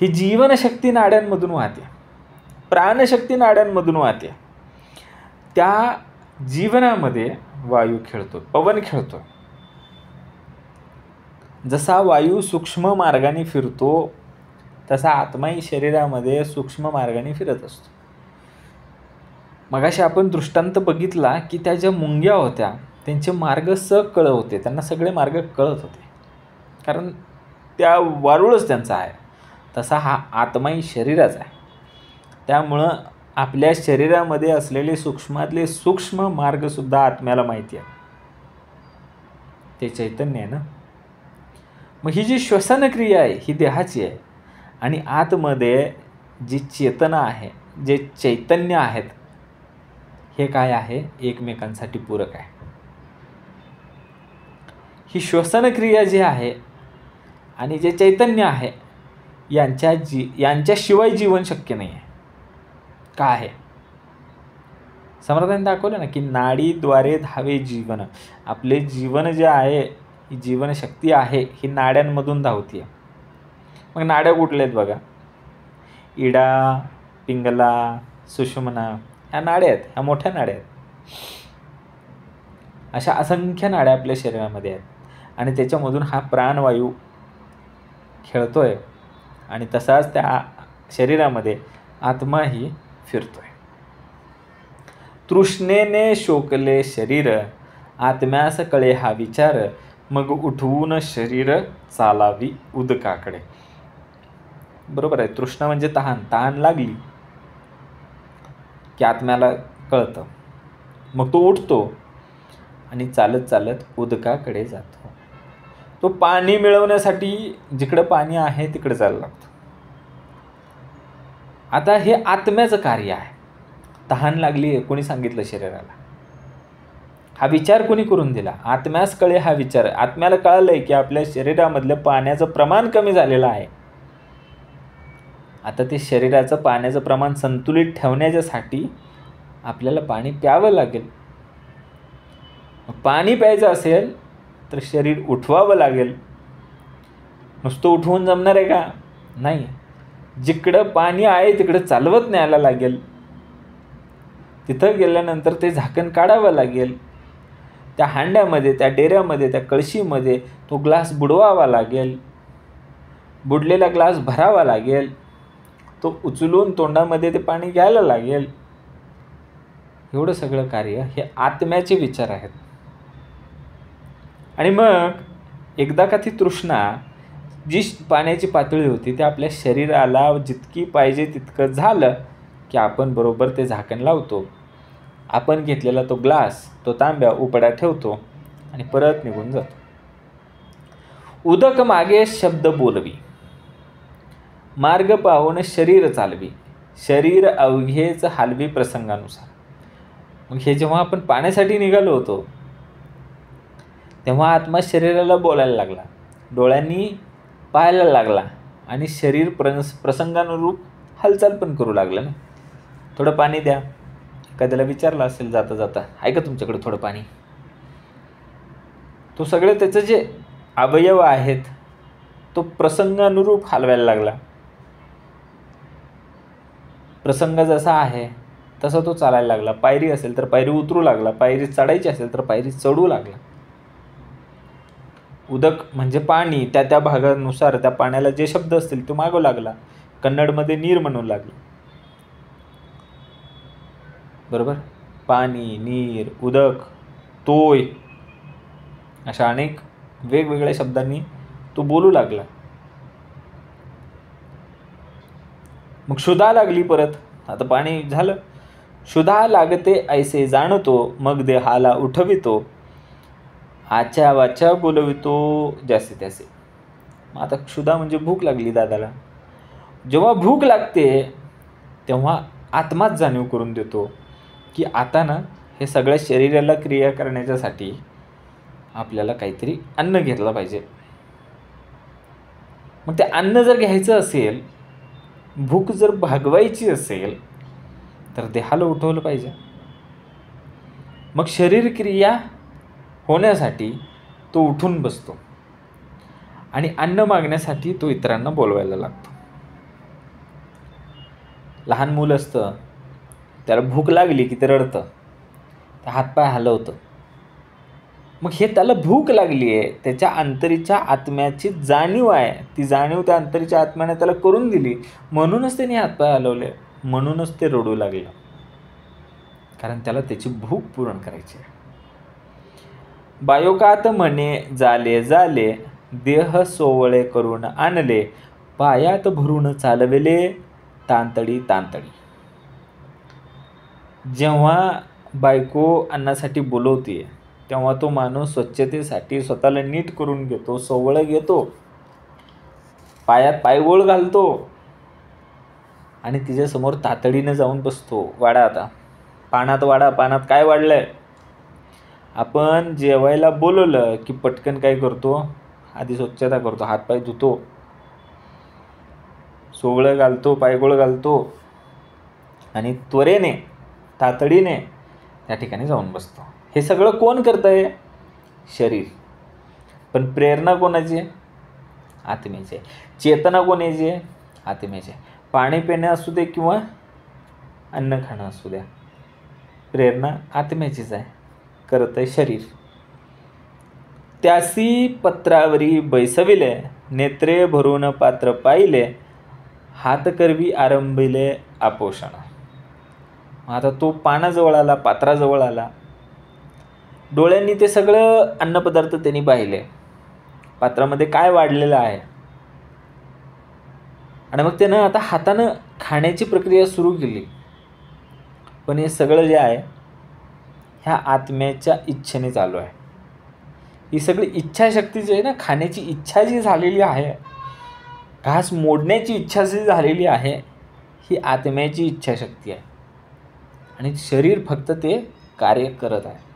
ही जीवनशक्ती नाड्यांमधून वाहते, प्राणशक्ती नाड्यांमधून वाहते. त्या जीवनामध्ये वायू खेळतो, पवन खेळतो. जसा वायू सूक्ष्म मार्गाने फिरतो तसा आत्माही शरीरामध्ये सूक्ष्म मार्गाने फिरत असतो. मगाशी आपण दृष्टांत बघितला की त्या ज्या मुंग्या होत्या त्यांचे मार्ग कळत होते, त्यांना सगळे मार्ग कळत होते, कारण त्या वारुळच त्यांचा आहे. तसा हा आत्माही शरीराचा आहे. त्यामुळं आपल्या शरीरामध्ये असलेले सूक्ष्मातले सूक्ष्म मार्गसुद्धा आत्म्याला माहिती आहे. ते चैतन्य आहे ना. मग ही जी श्वसनक्रिया आहे ही देहाची आहे आणि आतमध्ये जी चेतना आहे, जे चैतन्य आहेत, हे काय आहे, एकमेकांसाठी पूरक आहे. ही श्वसनक्रिया जी आहे आणि जे चैतन्य आहे यांच्याशिवाय जीवन शक्य नाही आहे. का आहे? समर्थांनी दाखवलं ना की नाडीद्वारे धावे जीवन. आपले जीवन जे आहे, ही जीवनशक्ती आहे ही नाड्यांमधून धावते. मग नाड्या कुठल्या आहेत बघा, इडा, पिंगला, सुषुम्ना, ह्या नाड्या आहेत, ह्या मोठ्या नाड्या आहेत. अशा असंख्य नाड्या आपल्या शरीरामध्ये आहेत आणि त्याच्यामधून हा प्राणवायू खेळतोय आणि तसाच त्या शरीरामध्ये आत्माही फिरतोय. तृष्णेने शोकले शरीर, आत्म्यास कळे हा विचार, मग उठवून शरीर चालावी उदकाकडे. बरोबर आहे. तृष्णा म्हणजे तहान लागली की आत्म्याला कळतं, मग तो उठतो आणि चालत चालत उदकाकडे जातो. तो पाणी मिळवण्यासाठी जिकडं पाणी आहे तिकडे जायला लागतो. आता हे आत्म्याचं कार्य आहे. तहान लागली आहे, कोणी सांगितलं शरीराला? हा विचार कोणी करून दिला? आत्म्यास कळे हा विचार. आत्म्याला कळलंय की आपल्या शरीरामधलं पाण्याचं प्रमाण कमी झालेलं आहे. आता ते शरीराचं पाण्याचं प्रमाण संतुलित ठेवण्याच्यासाठी आपल्याला पाणी प्यावं लागेल. पाणी प्यायचं असेल तर शरीर उठवावं लागेल. नुसतं उठवून जमणार आहे का? नाही. जिकडं पाणी आहे तिकडं चालवत न्यायला लागेल. तिथं गेल्यानंतर ते झाकण काढावं लागेल. त्या हांड्यामध्ये, त्या डेऱ्यामध्ये, त्या कळशीमध्ये तो ग्लास बुडवावा लागेल. बुडलेला ग्लास भरावा लागेल. तो उचलून तोंडामध्ये ते पाणी घ्यायला लागेल. एवढं सगळं कार्य हे आत्म्याचे विचार आहेत. आणि मग एकदा का ती तृष्णा, जी पाण्याची पातळी होती ती आपल्या शरीराला जितकी पाहिजे तितकं झालं की आपण बरोबर ते झाकण लावतो. आपण घेतलेला तो ग्लास, तो तांब्या उपडा ठेवतो आणि परत निघून जातो. उदक मागे शब्द बोलवी, मार्ग पाहून शरीर चालवी, शरीर अवघेच हालवी प्रसंगानुसार. मग हे जेव्हा आपण पाण्यासाठी निघालो होतो तेव्हा आत्मा शरीराला बोलायला लागला, डोळ्यांनी पाहायला लागला आणि शरीर प्रसंगानुरूप हालचाल पण करू लागलं ना. थोडं पाणी द्या. एखाद्याला विचारलं असेल जाता जाता, आहे का तुमच्याकडे थोडं पाणी? तो सगळे त्याचं जे अवयव आहेत तो प्रसंगानुरूप हलवायला लागला. प्रसंग जसा आहे तसा तो चालायला लागला. पायरी असेल तर पायरी उतरू लागला, पायरी चढायची असेल तर पायरी चढू लागला. उदक म्हणजे पाणी, त्या भागानुसार त्या पाण्याला जे शब्द असतील तो मागू लागला. कन्नडमध्ये नीर म्हणू लागला. बरोबर. पाणी, नीर, उदक, तोय अशा अनेक वेगवेगळ्या शब्दांनी तो बोलू लागला. मग क्षुधा लागली परत. आता पाणी झालं. क्षुधा लागते ऐसे जाणतो, मग देहाला उठवितो, आच्या वाच्या बोलवितो जास्ती त्याचे. मग आता क्षुधा म्हणजे भूक लागली दादाला. जेव्हा भूक लागते तेव्हा आत्माच जाणीव करून देतो की आता ना हे सगळ्या शरीराला क्रिया करण्याच्यासाठी आपल्याला काहीतरी अन्न घेतलं पाहिजे. मग ते अन्न जर घ्यायचं असेल, भूक जर भागवायची असेल तर देहाला उठवलं पाहिजे. मग शरीर क्रिया होण्यासाठी तो उठून बसतो आणि अन्न मागण्यासाठी तो इतरांना बोलवायला लागतो. लहान मूल असतं, त्याला भूक लागली की ते रडतं. हातपाय हलवतं. मग हे त्याला भूक लागली आहे, त्याच्या अंतरीच्या आत्म्याची जाणीव आहे, ती जाणीव त्या अंतरीच्या आत्म्याने त्याला करून दिली, म्हणूनच त्याने हातपाय हलवले, म्हणूनच ते रडू लागलं, कारण त्याला त्याची भूक पूर्ण करायची आहे. बायोकात म्हणे जाले जाले, देह सोवळे करून आणले, पायात भरून चालविले, तांतडी तांतडी. जेव्हा बायको अन्नासाठी बोलवते तेव्हा तो माणूस स्वच्छतेसाठी स्वतःला नीट करून घेतो, सोवळं घेतो, पायात पायगोळ घालतो आणि तिच्यासमोर तातडीनं जाऊन बसतो. वाढा आता, पानात वाढा, पानात काय वाढलंय. आपण जेवायला बोलवलं की पटकन काय करतो, आधी स्वच्छता करतो, हातपाय धुतो, सोवळं घालतो, पायगोळ घालतो आणि त्वरेने तातडीने त्या ठिकाणी जाऊन बसतो. हे सगळं कोण करतंय? शरीर. पण प्रेरणा कोणाची आहे? आत्म्याची. चेतना कोणाची आहे? आत्म्याची. पाणी पिणे असू दे किंवा अन्न खाणं असू द्या, प्रेरणा आत्म्याचीच आहे, करतंय शरीर. त्यासी पत्रावरी बैसविले, नेत्रे भरून पात्र पाहिले, हात करवी आरंभिले आपोषण. आता तो पानाजवळ आला, पात्राजवळ आला, डोळ्यांनी ते सगळं अन्नपदार्थ त्यांनी पाहिले, पात्रामध्ये काय वाढलेलं आहे, आणि मग त्यानं आता हातानं खाण्याची प्रक्रिया सुरू केली. पण हे सगळं जे आहे ह्या आत्म्याच्या इच्छेने चालू आहे. ही सगळी इच्छाशक्ती जी आहे ना, खाण्याची इच्छा जी झालेली आहे, घास मोडण्याची इच्छा जी झालेली आहे, ही आत्म्याची इच्छाशक्ती आहे आणि शरीर फक्त ते कार्य करत आहे.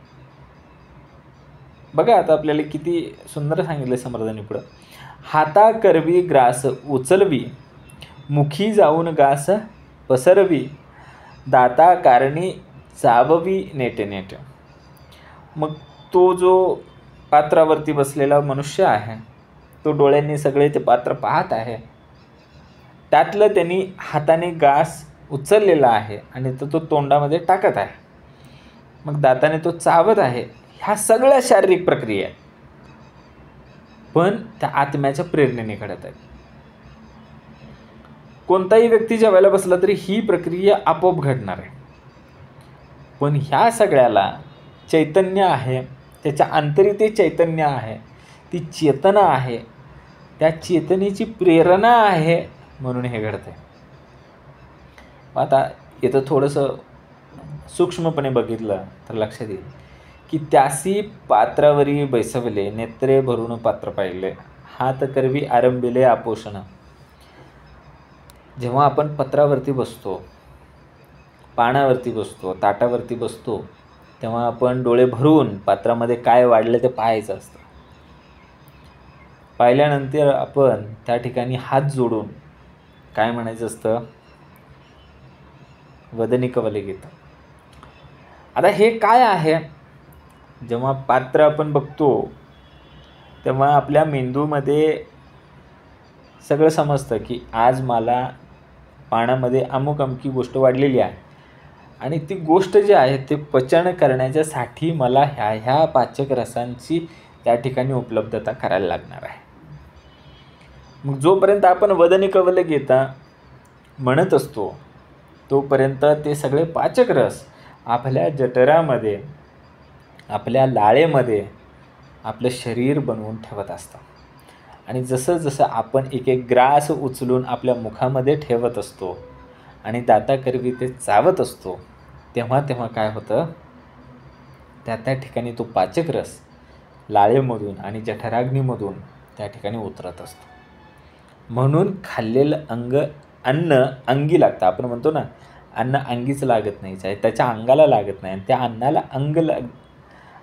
बघा आता आपल्याला किती सुंदर सांगितलं समर्थांनी पुढं. हाता करवी ग्रास उचलवी, मुखी जाऊन घास पसरवी, दाता कारणी चाववी नेट नेट. मग तो जो पात्रावरती बसलेला मनुष्य आहे, तो डोळ्यांनी सगळे ते पात्र पाहत आहे, त्यातलं त्यांनी हाताने घास उचललेला आहे आणि तो तोंडामध्ये टाकत आहे, मग दाताने तो चावत आहे. ह्या सगळ्या शारीरिक प्रक्रिया पण त्या आत्म्याच्या प्रेरणेने घडत आहेत. कोणताही व्यक्ती जेवायला बसला तरी ही प्रक्रिया आपोआप घडणार आहे. पण ह्या सगळ्याला चैतन्य आहे, त्याच्या अंतरी ते चैतन्य आहे, ती चेतना आहे, त्या चेतनेची प्रेरणा आहे, म्हणून हे घडतं आहे. आता इथं थोडंसं सूक्ष्मपणे बघितलं तर लक्षात येईल की त्यासी पात्रावरी बैसवले, नेत्रे भरून पात्र पाहिले, हात करवी आरंभिले आपोषण. जेव्हा आपण पत्रावरती बसतो, पानावरती बसतो, ताटावरती बसतो, तेव्हा आपण डोळे भरून पात्रामध्ये काय वाढलं ते पाहायचं असतं. पाहिल्यानंतर आपण त्या ठिकाणी हात जोडून काय म्हणायचं असतं? वदनी कवले गीत. आता हे काय आहे? जेव्हा पात्र आपण बघतो तेव्हा आपल्या मेंदूमध्ये सगळं समजतं की आज मला पाण्यामध्ये अमुक अमकी गोष्ट वाढलेली आहे आणि ती गोष्ट जी आहे ते पचन करण्याच्यासाठी मला ह्या पाचक रसांची त्या ठिकाणी उपलब्धता करायला लागणार आहे. मग जोपर्यंत आपण वदनी कवले गीता म्हणत असतो तोपर्यंत ते सगळे पाचक रस आपल्या जठरामध्ये, आपल्या लाळेमध्ये आपलं शरीर बनवून ठेवत असतं. आणि जसं जसं आपण एक एक ग्रास उचलून आपल्या मुखामध्ये ठेवत असतो आणि दाताकरवी ते चावत असतो, तेव्हा तेव्हा काय होतं? त्या ठिकाणी तो पाचक रस लाळेमधून आणि जठराग्नीमधून त्या ठिकाणी उतरत असतो. म्हणून खाल्लेलं अन्न अंगी लागतं. आपण म्हणतो ना, अन्न अंगीच लागत नाही, त्याच्या अंगाला लागत नाही. आणि त्या अन्नाला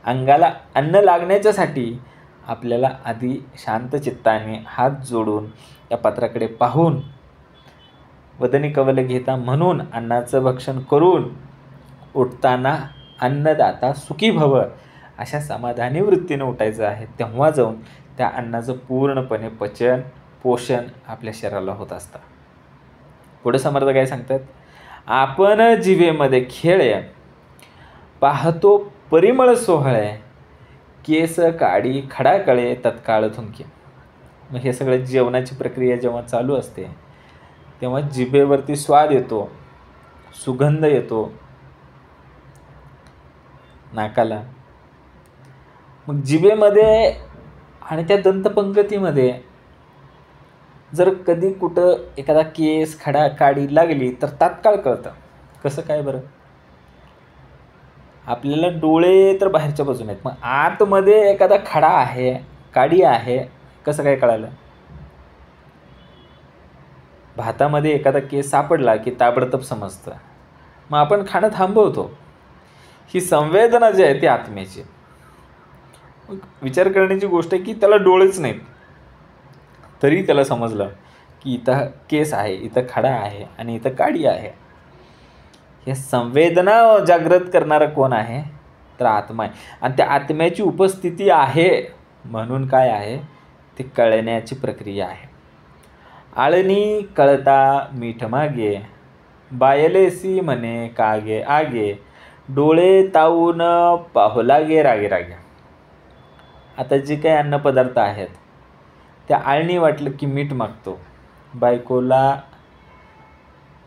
अंगाला अन्न लागण्याच्यासाठी आपल्याला आधी शांत चित्ताने हात जोडून या पात्राकडे पाहून वदनी कवले घेता म्हणून अन्नाचं भक्षण करून उठताना अन्नदाता सुखी भव अशा समाधानी वृत्तीने उठायचं आहे. तेव्हा जाऊन त्या अन्नाचं पूर्णपणे पचन पोषण आपल्या शरीराला होत असतं. पुढे समर्थ काय सांगतात? आपण जिभेमध्ये खेळ पाहतो परिमळ सोहळे, केस काडी खडाकळे तत्काळ थुंके. मग हे सगळं जेवणाची प्रक्रिया जेव्हा चालू असते तेव्हा जिभेवरती स्वाद येतो, सुगंध येतो नाकाला. मग जिभेमध्ये आणि त्या दंतपंगतीमध्ये जर कधी कुठं एखादा केस खडा काडी लागली तर तात्काळ कळतं. कसं काय बरं? आपल्याला डोळे तर बाहेरच्या बाजूने आहेत, मग आतमध्ये एखादा खडा आहे, काडी आहे, कसं काय कळालं? भातामध्ये एखादा केस सापडला की ताबडतोब समजतं. मग आपण खाणं थांबवतो. ही संवेदना जी आहे ती आत्म्याची. विचार करण्याची गोष्ट आहे की त्याला डोळेच नाहीत तरी त्याला समजलं की इथं केस आहे, इथं खडा आहे आणि इथं काडी आहे. हे संवेदना जागृत करणारा कोण आहे? तर आत्मा आहे. आणि त्या आत्म्याची उपस्थिती आहे म्हणून काय आहे? ते कळण्याची प्रक्रिया आहे. आळणी कळता मीठ मागे, बायलेसी म्हणे कागे आगे, डोळे तावून पाहू लागे रागे रागे. आता जे काही अन्नपदार्थ आहेत त्या आळणी वाटलं की मीठ मागतो, बायकोला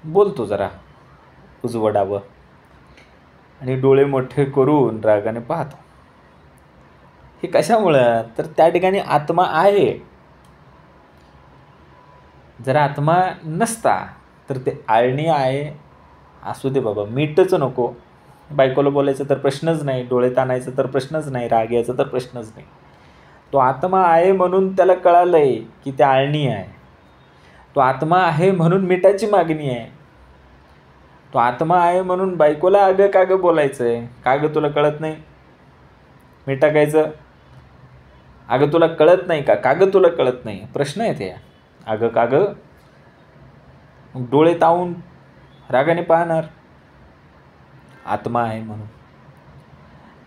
बोलतो जरा उजवडावं आणि डोळे मोठे करून रागाने पाहतो. हे कशामुळं? तर त्या ठिकाणी आत्मा आहे. जर आत्मा नसता तर ते आळणी आहे असू दे बाबा, मीठच नको, बायकोला बोलायचं तर प्रश्नच नाही, डोळे ताणायचं तर प्रश्नच नाही, राग यायचा तर प्रश्नच नाही. तो आत्मा आहे म्हणून त्याला कळालंय की ते आळणी आहे. तो आत्मा आहे म्हणून मिठाची मागणी आहे. तो आत्मा आहे म्हणून बायकोला अगं कागं बोलायचं आहे. कागं तुला कळत नाही मीठ टाकायचं? अगं तुला कळत नाही का? कागं तुला कळत नाही? प्रश्न येते. अगं कागं डोळे तावून रागाने पाहणार. आत्मा आहे म्हणून.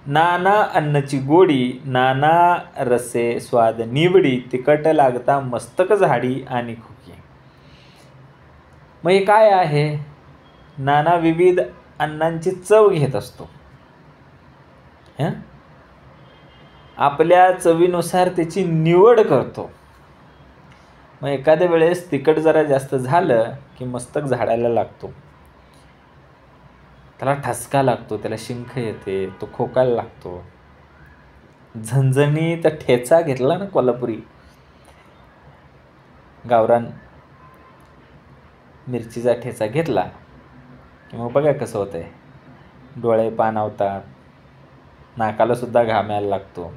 नाना अन्नची गोडी, नाना रसे स्वाद निवडी, तिखट लागता मस्तक झाडी आणि खुकी. मग हे काय आहे? नाना विविध अन्नांची चव घेत असतो. आपल्या चवीनुसार त्याची निवड करतो. मग एखाद्या वेळेस तिखट जरा जास्त झालं की मस्तक झाडायला लागतो, त्याला ठसका लागतो, त्याला शिंक येते, तो खोकायला लागतो. झणझणीत ठेचा घेतला ना कोल्हापुरी गावरान मिरचीचा ठेचा घेतला की मग बघा कसं होतंय. डोळे पाणावतात, नाकाला सुद्धा घाम यायला लागतो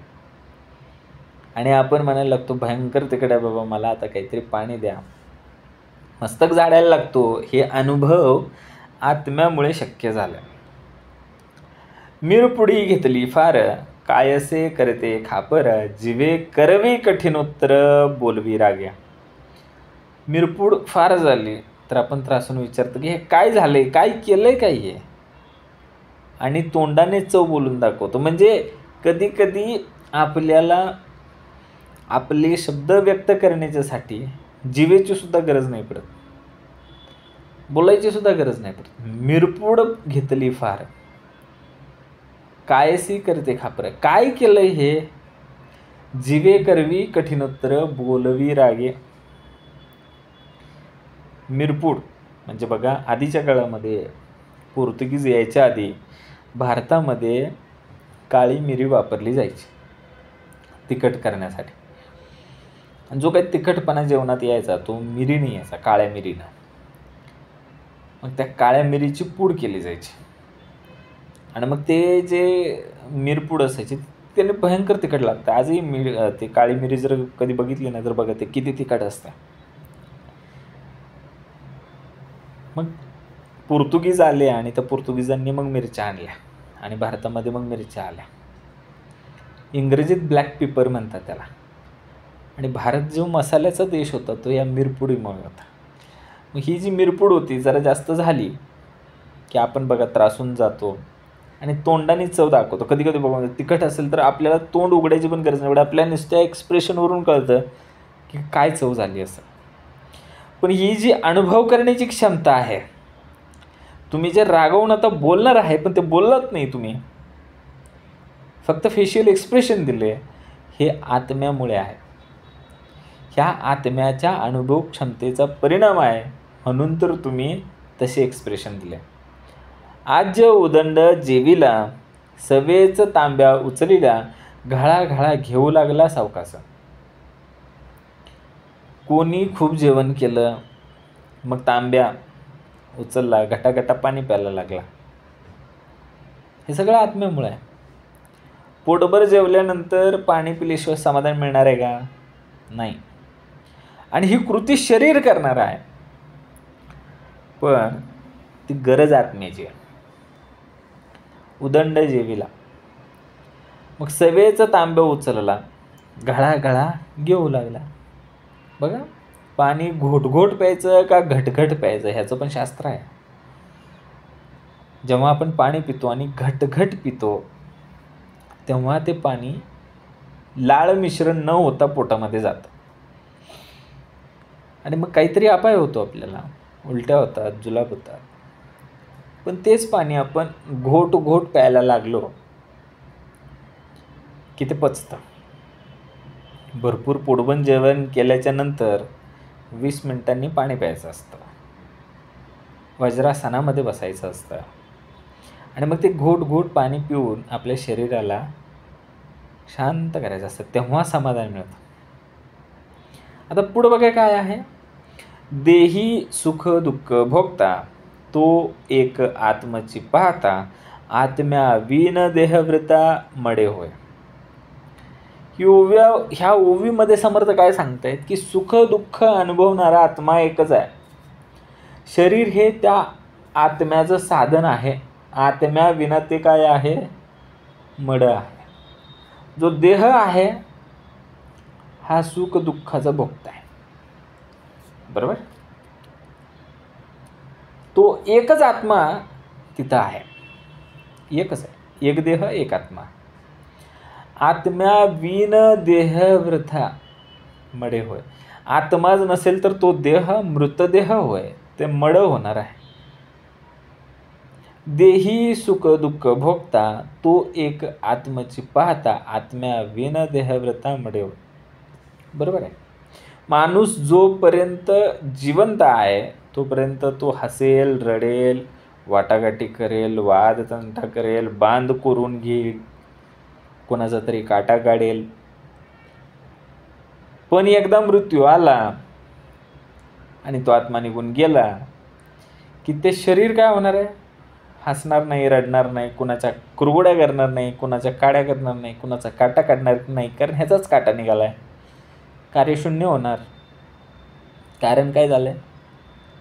आणि आपण म्हणायला लागतो भयंकर तिखट आहे बाबा, मला आता काहीतरी पाणी द्या. मस्तक झाडायला लागतो. हे अनुभव आत्म्यामुळे शक्य झालं. मिरपुडी घेतली फार, कायसे करते खापर, जिवे करवी कठीणोत्तर बोलवी राग्या. मिरपूड फार झाली तर आपण त्रासून विचारतो की हे काय झालंय, काय केलंय काय हे, आणि तोंडाने चव बोलून दाखवतो. म्हणजे कधी कधी आपल्याला आपले शब्द व्यक्त करण्याच्यासाठी जिवेची सुद्धा गरज नाही पडत, बोलायची सुद्धा गरज नाही पडत. मिरपूड घेतली फार, कायसी करते खापर. काय केलंय हे? जिवे करवी कठीणोत्तर बोलवी रागे. मिरपूड म्हणजे बघा, आधीच्या काळामध्ये पोर्तुगीज यायच्या आधी भारतामध्ये काळी मिरी वापरली जायची तिखट करण्यासाठी. आणि जो काही तिखटपणा जेवणात यायचा तो मिरीने यायचा, काळ्या मिरीनं. मग त्या काळ्या मिरीची पूड केली जायची आणि मग ते जे मिरपूड असायची त्याने भयंकर तिखट लागतं. आजही ते काळी मिरी जर कधी बघितली ना तर बघा ते किती तिखट असतं. मग पोर्तुगीज आले आणि त्या पोर्तुगीजांनी मग मिरच्या आणल्या आणि भारतामध्ये मग मिरच्या आल्या. इंग्रजीत ब्लॅक पेपर म्हणतात त्याला. आणि भारत जो मसाल्याचा देश होता तो या मिरपुडीमुळे होता. मग ही जी मिरपूड होती जरा जास्त झाली की आपण बघा त्रासून जातो आणि तोंडाने चव दाखवतो. कधी कधी बघा तिखट असेल तर आपल्याला तोंड उघडायची पण गरज नाही, एवढं आपल्या नुसत्या एक्सप्रेशनवरून कळतं की काय चव झाली असं. पण ही जी अनुभव करण्याची क्षमता आहे, तुम्ही जे रागवून आता बोलणार आहे पण ते बोललात नाही तुम्ही, फक्त फेशियल एक्सप्रेशन दिले, हे आत्म्यामुळे आहे. ह्या आत्म्याच्या अनुभव क्षमतेचा परिणाम आहे, म्हणून तर तुम्ही तसे एक्सप्रेशन दिले. आज उदंड जेविला, सवेच तांब्या उचलिला, घाळाघाळा घेऊ लागला सावकासा. कोणी खूप जेवण केलं, मग तांब्या उचलला, घटाघटा पाणी प्यायला लागला. हे सगळं आत्म्यामुळे आहे. पोटभर जेवल्यानंतर पाणी पिल्याशिवाय समाधान मिळणार आहे का? नाही. आणि ही कृती शरीर करणार आहे, पण ती गरज आत्म्याची आहे. उदंड जेविला, मग सवेचा तांब्या उचलला, घळाघळा घेऊ लागला. बघा, पाणी घोटघोट प्यायचं का घटघट प्यायचं ह्याचं पण शास्त्र आहे. जेव्हा आपण पाणी पितो आणि घटघट पितो, तेव्हा ते पाणी लाळ मिश्रण न होता पोटामध्ये जातं आणि मग काहीतरी अपाय होतो, आपल्याला उलट्या होतात, जुलाब होतात. पण तेच पाणी आपण घोट घोट प्यायला लागलो की ते पचतं. भरपूर पोटभर जेवण केल्याच्या नंतर 20 मिनिटांनी पाणी प्यायचं असतं, वज्रासनामध्ये बसायचं असतं आणि मग ते घोट घोट पाणी पिऊन आपल्या शरीराला शांत करायचं असतं, तेव्हा समाधान मिळतं. आता पुढं बघा काय आहे. देही सुख दुःख भोगता, तो एक आत्मची पाहता, आत्म्या विन देहवृता मडे होय. ह्या ओवीमध्ये समर्थ काय सांगतायत की सुख दुःख अनुभवणारा आत्मा एकच आहे. शरीर हे त्या आत्म्याचं साधन आहे. आत्म्या विना ते काय आहे? मड आहे. जो देह आहे हा सुख दुःखाचा भोगता आहे, बरोबर. तो एकच आत्मा तिथं आहे, एकच आहे. एक देह एक आत्मा. आत्म्या विन देह वृथा मडे होय. आत्माच नसेल तर तो देह मृतदेह होय, ते मड होणार आहे. देही सुख दुःख भोगता, तो एक आत्मची पाहता, आत्म्या विन देहव्रता मडे होय. बरोबर आहे. माणूस जोपर्यंत जिवंत आहे तोपर्यंत तो हसेल, रडेल, वाटाघाटी करेल, वाद तंटा करेल, बांध करून घेईल, कोणाचा तरी काटा काढेल. पण एकदा मृत्यू आला आणि तो आत्मा निघून गेला की ते शरीर काय होणार आहे? हसणार नाही, रडणार नाही, कुणाच्या कुरगुड्या करणार नाही, कुणाच्या काड्या करणार नाही, कुणाचा काटा काढणार नाही, कारण ह्याचाच काटा निघाला आहे. कार्यशून्य होणार. कारण काय झालं?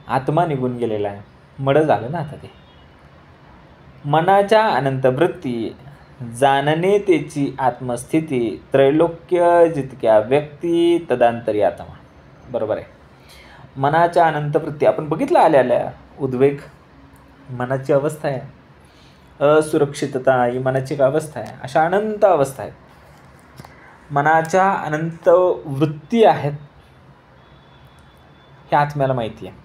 आत्मा निघून गेलेला आहे, मड झालं ना आता ते. मनाच्या अनंत वृत्ती, जाणणे त्याची आत्मस्थिती, त्रैलोक्य जितक्या व्यक्ती तदांतरी आत्मा. बरोबर आहे. मनाच्या अनंत वृत्ती आपण बघितलं आल्या उद्वेग मनाची अवस्था आहे, असुरक्षितता ही मनाची एक अवस्था आहे. अशा अनंत अवस्था आहेत, मनाच्या अनंत वृत्ती आहेत, हे आत्म्याला माहिती आहे.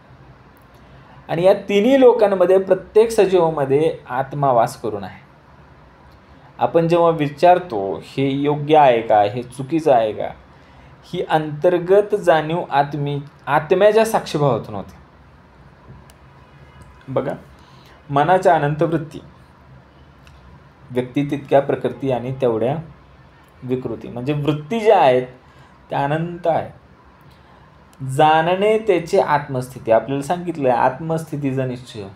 आणि या तिन्ही लोकांमध्ये प्रत्येक सजीवामध्ये आत्मा वास करून आहे. आपण जेव्हा विचारतो हे योग्य आहे का, हे चुकीचं आहे का, ही अंतर्गत जाणीव आत्म्याच्या साक्षीभावातून होते. बघा, मनाच्या अनंत वृत्ती, व्यक्ती तितक्या प्रकृती आणि तेवढ्या विकृती, म्हणजे वृत्ती ज्या आहेत त्या अनंत आहे. जाणणे त्याची आत्मस्थिती, आपल्याला सांगितलं आहे आत्मस्थितीचा निश्चय.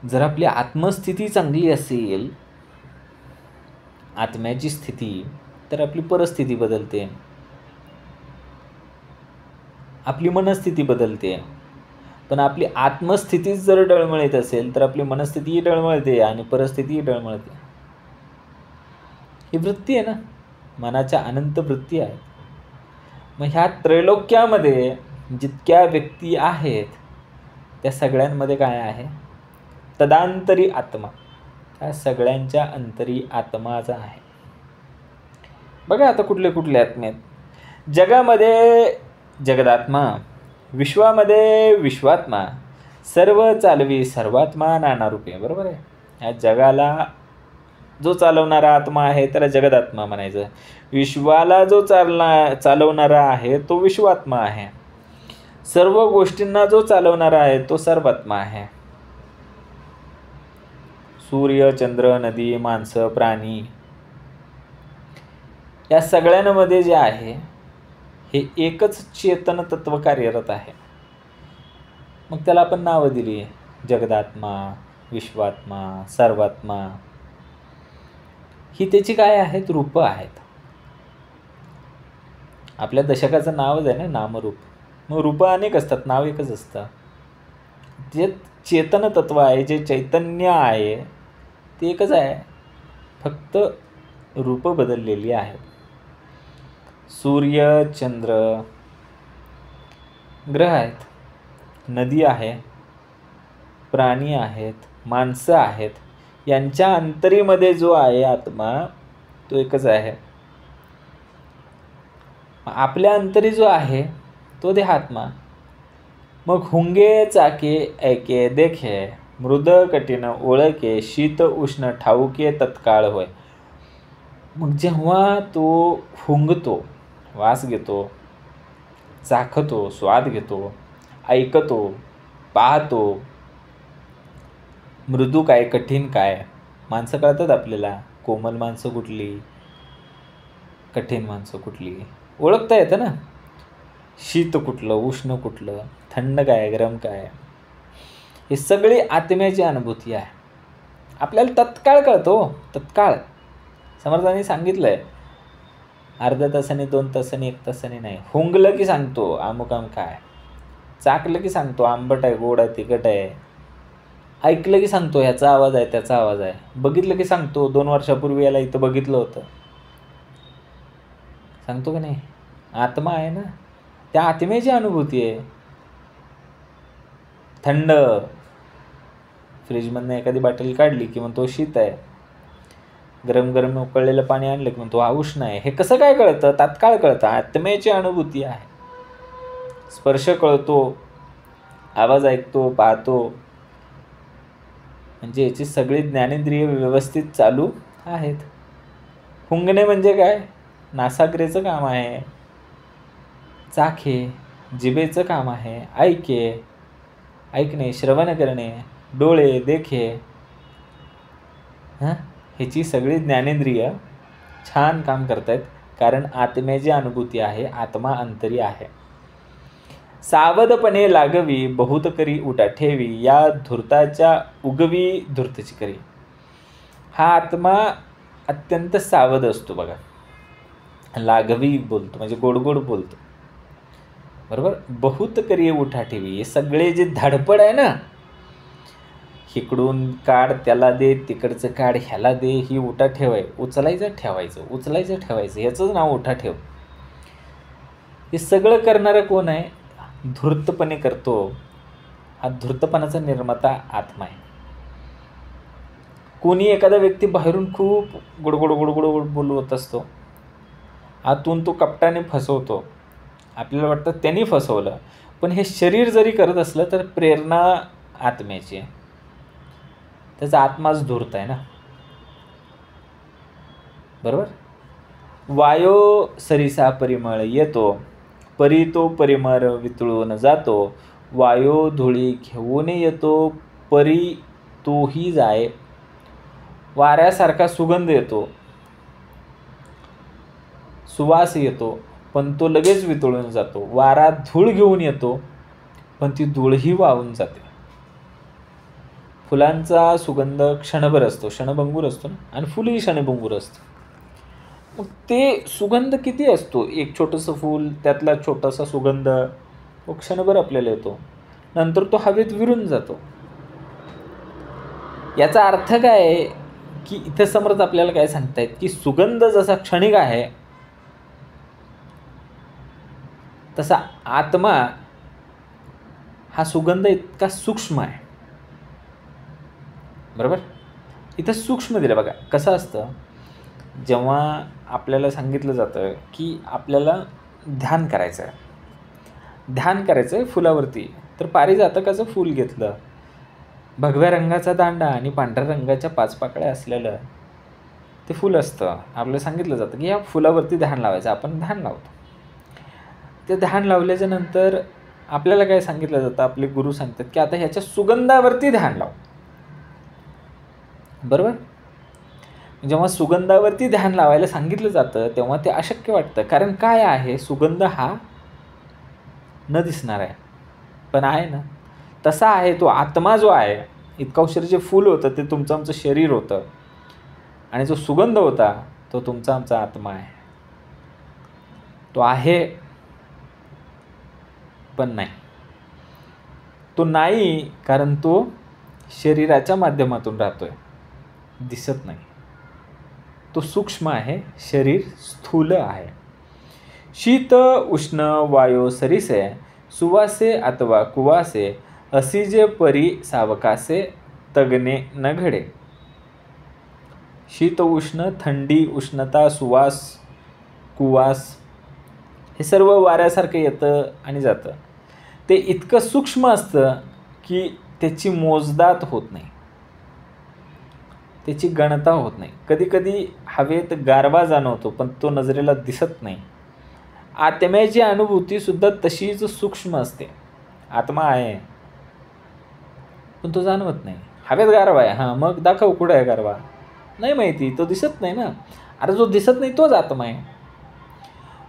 जर आपली आत्मस्थिती चांगली असेल, आत्म्याची स्थिती, तर आपली परिस्थिती बदलते, आपली मनस्थिती बदलते. पण आपली आत्मस्थितीच जर डळमळीत असेल तर आपली मनस्थितीही डळमळते आणि परिस्थितीही डळमळते. ही वृत्ती आहे ना, मनाच्या अनंत वृत्ती आहेत. मग ह्या त्रैलोक्यामध्ये जितक्या व्यक्ती आहेत त्या सगळ्यांमध्ये काय आहे? तदांतरी आत्मा. त्या सगळ्यांच्या अंतरी आत्माचा आहे. बघा आता कुठले कुठले आत्मे आहेत. जगामध्ये जगदात्मा, विश्वामध्ये विश्वात्मा, सर्व चालवी सर्वात्मा नाना रूपे. बरोबर आहे. ह्या जगाला जो चालवणारा आत्मा आहे त्याला जगदात्मा म्हणायचं. विश्वाला जो चालवणारा आहे तो विश्वात्मा आहे. सर्व गोष्टींना जो चालवणारा आहे तो सर्वात्मा आहे. सूर्य, चंद्र, नदी, माणसं, प्राणी या सगळ्यांमध्ये जे आहे हे एकच चेतन तत्व कार्यरत आहे. मग त्याला आपण नावं दिली, जगदात्मा, विश्वात्मा, सर्वात्मा. ही त्याची काय आहेत? रूपं आहेत. आपल्या दशकाचं नावच आहे ना नामरूप. मग रूपं अनेक असतात, नाव एकच असतं. जे चेतन तत्व आहे, जे चैतन्य आहे ते एकच आहे, फक्त रूपं बदललेली आहेत. सूर्य, चंद्र, ग्रह आहेत, नदी आहे, प्राणी आहेत, माणसं आहेत. यांच्या अंतरीमध्ये जो आहे आत्मा तो एकच आहे. आपल्या अंतरी जो आहे तो देहात्मा. मग हुंगे चाके ऐके देखे, मृद कठीण ओळखे, शीत उष्ण ठाऊके तत्काळ होय. मग जेव्हा तो हुंगतो, वास घेतो, चाखतो, स्वाद घेतो, ऐकतो, पाहतो, मृदू काय कठीण काय, माणसं कळतात आपल्याला, कोमल माणसं कुठली, कठीण माणसं कुठली ओळखता येतं ना. शीत कुठलं, उष्ण कुठलं, थंड काय, गरम काय, हे सगळी आत्म्याची अनुभूती आहे. आपल्याला तत्काळ कळतो. तत्काळ समर्थांनी सांगितलंय, अर्ध्या तासाने, 2 तासाने, 1 तासाने नाही. हुंगलं की सांगतो अमुक काय, चाकलं की सांगतो आंबट आहे, गोड आहे, तिखट आहे, ऐकलं की सांगतो ह्याचा आवाज आहे, त्याचा आवाज आहे, बघितलं की सांगतो 2 वर्षापूर्वी याला इथं बघितलं होतं, सांगतो की नाही. आत्मा आहे ना, त्या आत्म्याची अनुभूती आहे. थंड, फ्रीजमधनं एखादी बाटली काढली की म्हणतो शीत आहे, गरम गरम उकळलेलं पाणी आणलं की म्हणतो हा उष्ण आहे. हे कसं काय कळतं? तात्काळ कळतं. आत्म्याची अनुभूती आहे. स्पर्श कळतो, आवाज ऐकतो, पाहतो, म्हणजे याची सगळी ज्ञानेंद्रिय व्यवस्थित चालू आहेत. हुंगणे म्हणजे काय? नासाग्रेचं काम आहे, चाखे जिभेचं काम आहे, ऐकणे, श्रवण करणे, डोळे देखे, ह्याची सगळी ज्ञानेंद्रिय छान काम करतायत, कारण आत्म्याची अनुभूती आहे, आत्मा अंतरी आहे. सावधपणे लागवी बहुत करी उठा ठेवी, या धूर्ताच्या उगवी धूर्तची करी. हा आत्मा अत्यंत सावध असतो बघा. लागवी बोलतो म्हणजे गोड गोड बोलतो, बरोबर. बहुत करी उठा ठेवी, हे सगळे जे धडपड आहे ना, इकडून काढ त्याला दे, तिकडचं काढ ह्याला दे, ही उठा ठेव आहे. उचलायचं ठेवायचं, उचलायचं ठेवायचं, ह्याचंच नाव उठा ठेव. हे सगळं करणारं कोण आहे? धूर्तपणे करतो. हा धूर्तपणाचा निर्माता आत्मा आहे. कोणी एखादा व्यक्ती बाहेरून खूप गोडगोड गोडगोड बोलवत असतो, आतून तो कपटाने फसवतो. आपल्याला वाटतं त्यांनी फसवलं, पण हे शरीर जरी करत असलं तर प्रेरणा आत्म्याची आहे. त्याचा आत्माच धूर्त आहे ना, बरोबर. वायो सरिसा परिमळ येतो, परी तो परिमळ वितळून जातो. वायो धुळी घेऊन येतो, परी तोही जाय. वाऱ्यासारखा सुगंध येतो, सुवास येतो, पण तो लगेच वितळून जातो. वारा धूळ घेऊन येतो, पण ती धूळही वाहून जाते. फुलांचा सुगंध क्षणभर असतो, क्षणभंगूर असतो ना, आणि फुलही क्षणभंगूर असतं. मग ते सुगंध किती असतो? एक छोटंसं फूल, त्यातला छोटासा सुगंध तो क्षणभर आपल्याला येतो, नंतर तो हवेत विरून जातो. याचा अर्थ काय आहे की इथे समर्थ आपल्याला काय सांगतायत की सुगंध जसा क्षणिक आहे तसा आत्मा हा सुगंध इतका सूक्ष्म आहे, बरोबर. इथं सूक्ष्म दिलं बघा. कसं असतं, जेव्हा आपल्याला सांगितलं जातं की आपल्याला ध्यान करायचं आहे फुलावरती, तर पारिजातकाचं फूल घेतलं, भगव्या रंगाचा दांडा आणि पांढऱ्या रंगाच्या 5 पाकळ्या असलेलं, ते फूल असतं. आपल्याला सांगितलं जातं की या फुलावरती ध्यान लावायचं. आपण ध्यान लावतो. ते ध्यान लावल्याच्या नंतर आपल्याला काय सांगितलं जातं, आपले गुरु सांगतात की आता ह्याच्या सुगंधावरती ध्यान लाव. बरोबर. जेव्हा सुगंधावरती ध्यान लावायला सांगितलं जातं तेव्हा ते अशक्य वाटतं. कारण काय आहे, सुगंध हा न दिसणार आहे, पण आहे ना. तसा आहे तो आत्मा जो आहे. इतका उशीर जे फूल होतं ते तुमचं आमचं शरीर होतं, आणि जो सुगंध होता तो तुमचा आमचा आत्मा आहे. तो आहे पण नाही. तो नाही कारण तो शरीराच्या माध्यमातून राहतोय, दिसत नाही. तो सूक्ष्म आहे, शरीर स्थूल आहे. शीत उष्ण वायो सरिसे सुवासे अथवा कुवासे असी जे परी सावकासे तगणे न घडे. शीत उष्ण, थंडी, उष्णता, सुवास, कुवास हे सर्व वाऱ्यासारखं येतं आणि जातं. ते इतकं सूक्ष्म असतं की त्याची मोजदाद होत नाही, त्याची गणता होत नाही. कधीकधी हवेत गारवा जाणवतो पण तो नजरेला दिसत नाही. आत्म्याची अनुभूतीसुद्धा तशीच सूक्ष्म असते. आत्मा आहे पण तो जाणवत नाही. हवेत गारवा आहे, हां मग दाखव कुठं आहे गारवा, नाही माहिती, तो दिसत नाही ना. अरे जो दिसत नाही तोच आत्मा आहे.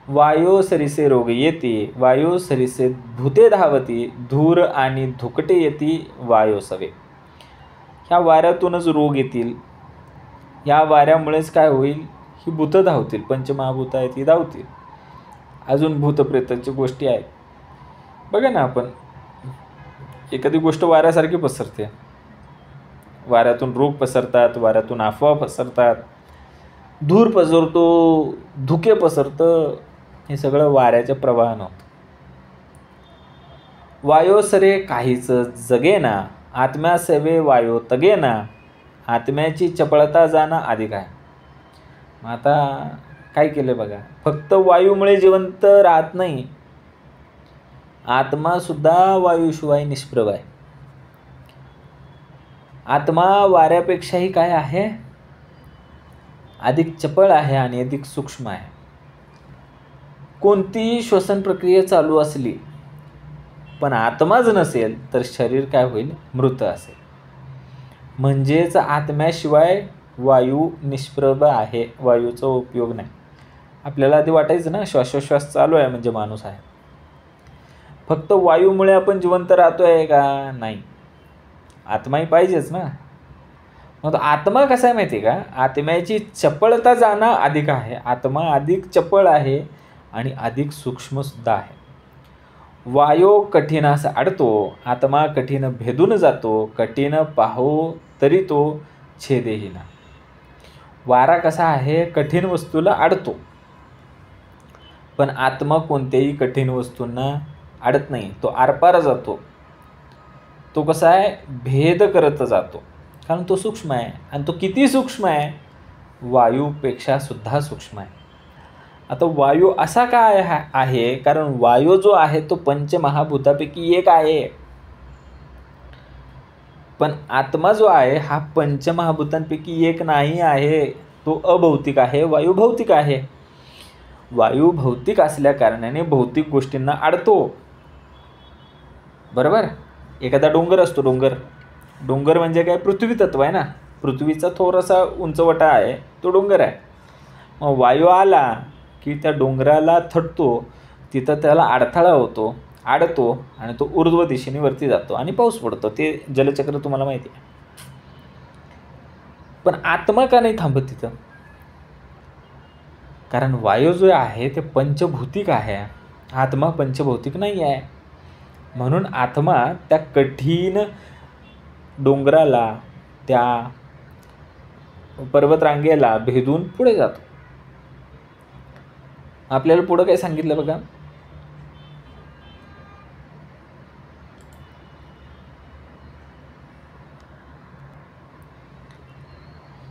वायो सरिसे रोग येती, वायो सरिसे भूते धावती, धूर आणि धुकटे येती वायो सवे. ह्या वाऱ्यातूनच रोग येतील. या वाऱ्यामुळेच काय होईल, ही भूतं धावतील, पंचमहाभूत आहेत ती धावतील. अजून भूतप्रेताची गोष्टी आहेत. बघा ना, आपण एखादी गोष्ट वाऱ्यासारखी पसरते. वाऱ्यातून रोग पसरतात, वाऱ्यातून अफवा पसरतात, धूर पसरतो, धुके पसरतं. हे सगळं वाऱ्याच्या प्रवाहानं होतं. वायो सरे काहीच जगेना, आत्म्या सेवे वायो तगेना. आत्म्याची चपळता जाणं अधिक आहे. आता काय केलं बघा, फक्त वायूमुळे जिवंत राहत नाही, आत्मासुद्धा वायूशिवाय निष्प्रभ आहे. आत्मा वाऱ्यापेक्षाही काय आहे, अधिक चपळ आहे आणि अधिक सूक्ष्म आहे. कोणतीही श्वसन प्रक्रिया चालू असली पण आत्माच नसेल तर शरीर काय होईल, मृत असेल. म्हणजेच आत्म्याशिवाय वायू निष्प्रभ आहे, वायूचा उपयोग नाही. आपल्याला आधी वाटायचं ना श्वासोश्वास चालू आहे म्हणजे माणूस आहे. फक्त वायूमुळे आपण जिवंत राहतोय का, नाही. आत्माही पाहिजेच ना. मग आत्मा कसा आहे माहिती आहे का, आत्म्याची चपळता जाणं अधिक आहे. आत्मा अधिक चपळ आहे आणि अधिक सूक्ष्मसुद्धा आहे. वायो कठीणास अडतो, आत्मा कठीण भेदून जातो. कठीण पाहो तरी तो छेदेहीना. वारा कसा आहे, कठीण वस्तूला अडतो, पण आत्मा कोणत्याही कठीण वस्तूंना अडत नाही. तो आरपार जातो. तो कसा आहे, भेद करत जातो, कारण तो सूक्ष्म आहे. आणि तो किती सूक्ष्म आहे, वायूपेक्षा सुद्धा सूक्ष्म आहे. आता वायू असा काय आहे, कारण वायू जो आहे तो पंचमहाभूतापैकी एक आहे. पण आत्मा जो आहे हा पंचमहाभूतांपैकी एक नाही आहे. तो अभौतिक आहे, वायू भौतिक आहे. वायू भौतिक असल्या कारणाने भौतिक गोष्टींना अडतो. बरोबर. एखादा डोंगर असतो, डोंगर म्हणजे काय, पृथ्वी तत्व आहे ना. पृथ्वीचा थोडासा उंचवटा आहे, तो डोंगर आहे. मग वायू आला की त्या डोंगराला थटतो, तिथं त्याला अडथळा होतो, अडतो आणि तो ऊर्ध्व दिशेने वरती जातो आणि पाऊस पडतो. ते जलचक्र तुम्हाला माहिती आहे. पण आत्मा का नाही थांबत तिथं, कारण वायू जो आहे ते पंचभौतिक आहे, आत्मा पंचभौतिक नाही आहे. म्हणून आत्मा त्या कठीण डोंगराला, त्या पर्वतरांगेला भेदून पुढे जातो. आपल्याला पुढं काय सांगितलं बघा,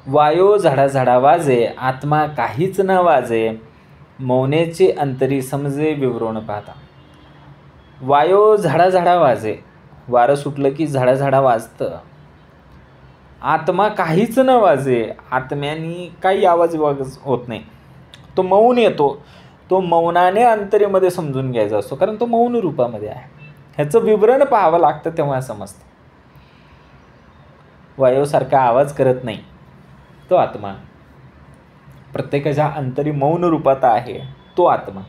वायो झाडा वाजे, आत्मा काहीच न वाजे. मौनेचे अंतरी समजे विवरून पाहता. वायो झाडा वाजे, वारं सुटलं की झाडा वाजतं. आत्मा काहीच न वाजे, आत्म्यानी काही आवाज होत नाही, तो मौन येतो, तो मौनाने अंतरेमध्ये समजून घ्यायचा असतो, कारण तो मौन रूपामध्ये आहे. ह्याचं विवरण पाहावं लागतं तेव्हा समजतं. वायूसारखा आवाज करत नाही तो आत्मा, प्रत्येकाच्या अंतरी मौन रूपात आहे तो आत्मा.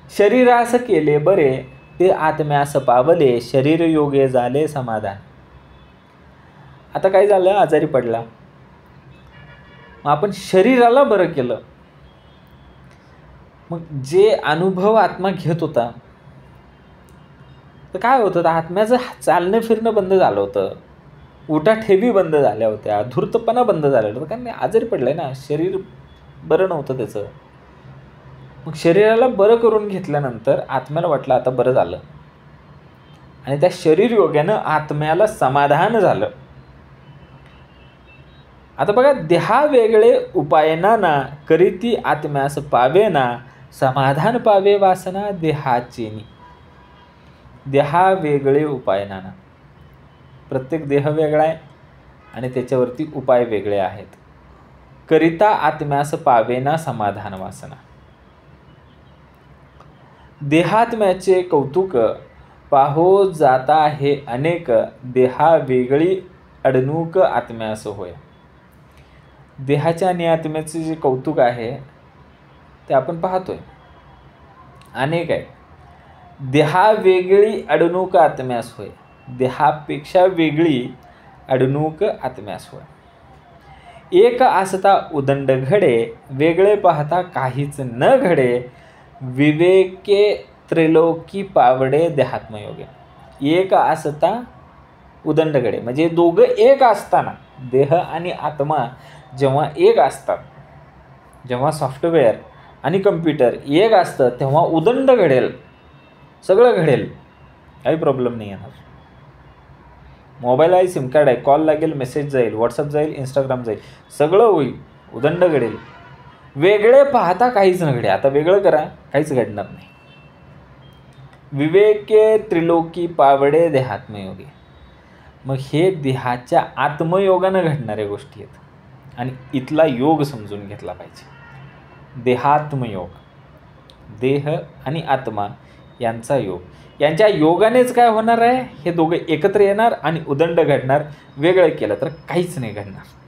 शरीरास केले बरे, ते आत्म्यास पावले, शरीर योगे झाले समाधान. आता काय झालं, आजारी पडला, मग आपण शरीराला बरं केलं, मग जे अनुभव आत्मा घेत होता तर काय होतं, आत्म्याचं चालणं फिरणं बंद झालं होतं, उठाठेवी बंद झाल्या होत्या, धूर्तपणा बंद झालेला होता, कारण आजारी पडलंय ना, शरीर बरं नव्हतं त्याचं. मग शरीराला बरं करून घेतल्यानंतर आत्म्याला वाटलं आता बरं झालं, आणि त्या शरीर योग्यानं आत्म्याला समाधान झालं. आता बघा, देहा वेगळे उपायना ना, करीती आत्म्यास पावे ना, समाधान पावे वासना देहाचेनी. देहा वेगळे उपायना ना, प्रत्येक देह वेगळा आहे आणि त्याच्यावरती उपाय वेगळे आहेत. करिता आत्म्यास पावे ना, समाधान वासना. देहात्म्याचे कौतुक पाहो जाता हे अनेक, देहा वेगळी अडणूक आत्म्यास होय. देहाच्या आणि आत्म्याचे जे कौतुक आहे ते आपण पाहतोय, अनेक आहे. देहा वेगळी अडणूक आत्म्यास होय, देहापेक्षा वेगळी अडणूक आत्म्यास होय. एक असता उदंड घडे, वेगळे पाहता काहीच न घडे, विवेके त्रिलोकी पावडे देहात्मयोगे. एक असता उदंड घडे म्हणजे दोघं एक असताना, देह आणि आत्मा जेव्हा एक असतात, जेव्हा सॉफ्टवेअर आणि कम्प्युटर एक असतं तेव्हा उदंड घडेल, सगळं घडेल, काही प्रॉब्लेम नाही येणार. मोबाईल आहे, सिम कार्ड आहे, कॉल लागेल, मेसेज जाईल, व्हॉट्सअप जाईल, इंस्टाग्राम जाईल, सगळं होईल, उदंड घडेल. वेगळे पाहता काहीच न घडे. आता वेगळं करा, काहीच घडणार नाही. विवेके त्रिलोकी पावडे देहात्मयोगे. मग हे देहाच्या आत्मयोगानं घडणाऱ्या गोष्टी आहेत आणि इथला योग समजून घेतला पाहिजे. देहात्मयोग, देह आणि आत्मा यांचा योग, यांच्या योगानेच काय होणार आहे, हे दोघं एकत्र येणार आणि उदंड घडणार. वेगळं केलं तर काहीच नाही घडणार.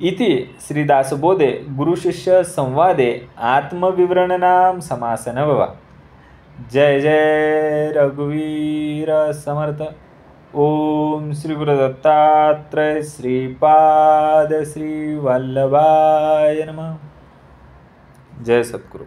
इति श्रीदासबोधे गुरुशिष्य संवादे आत्मविवरणनाम समासन भवा. जय जय रघुवीर समर्थ. ओम श्री गुरुदत्तात्रय श्रीपाद श्री वल्लभाय नमः. जय सद्गुरु.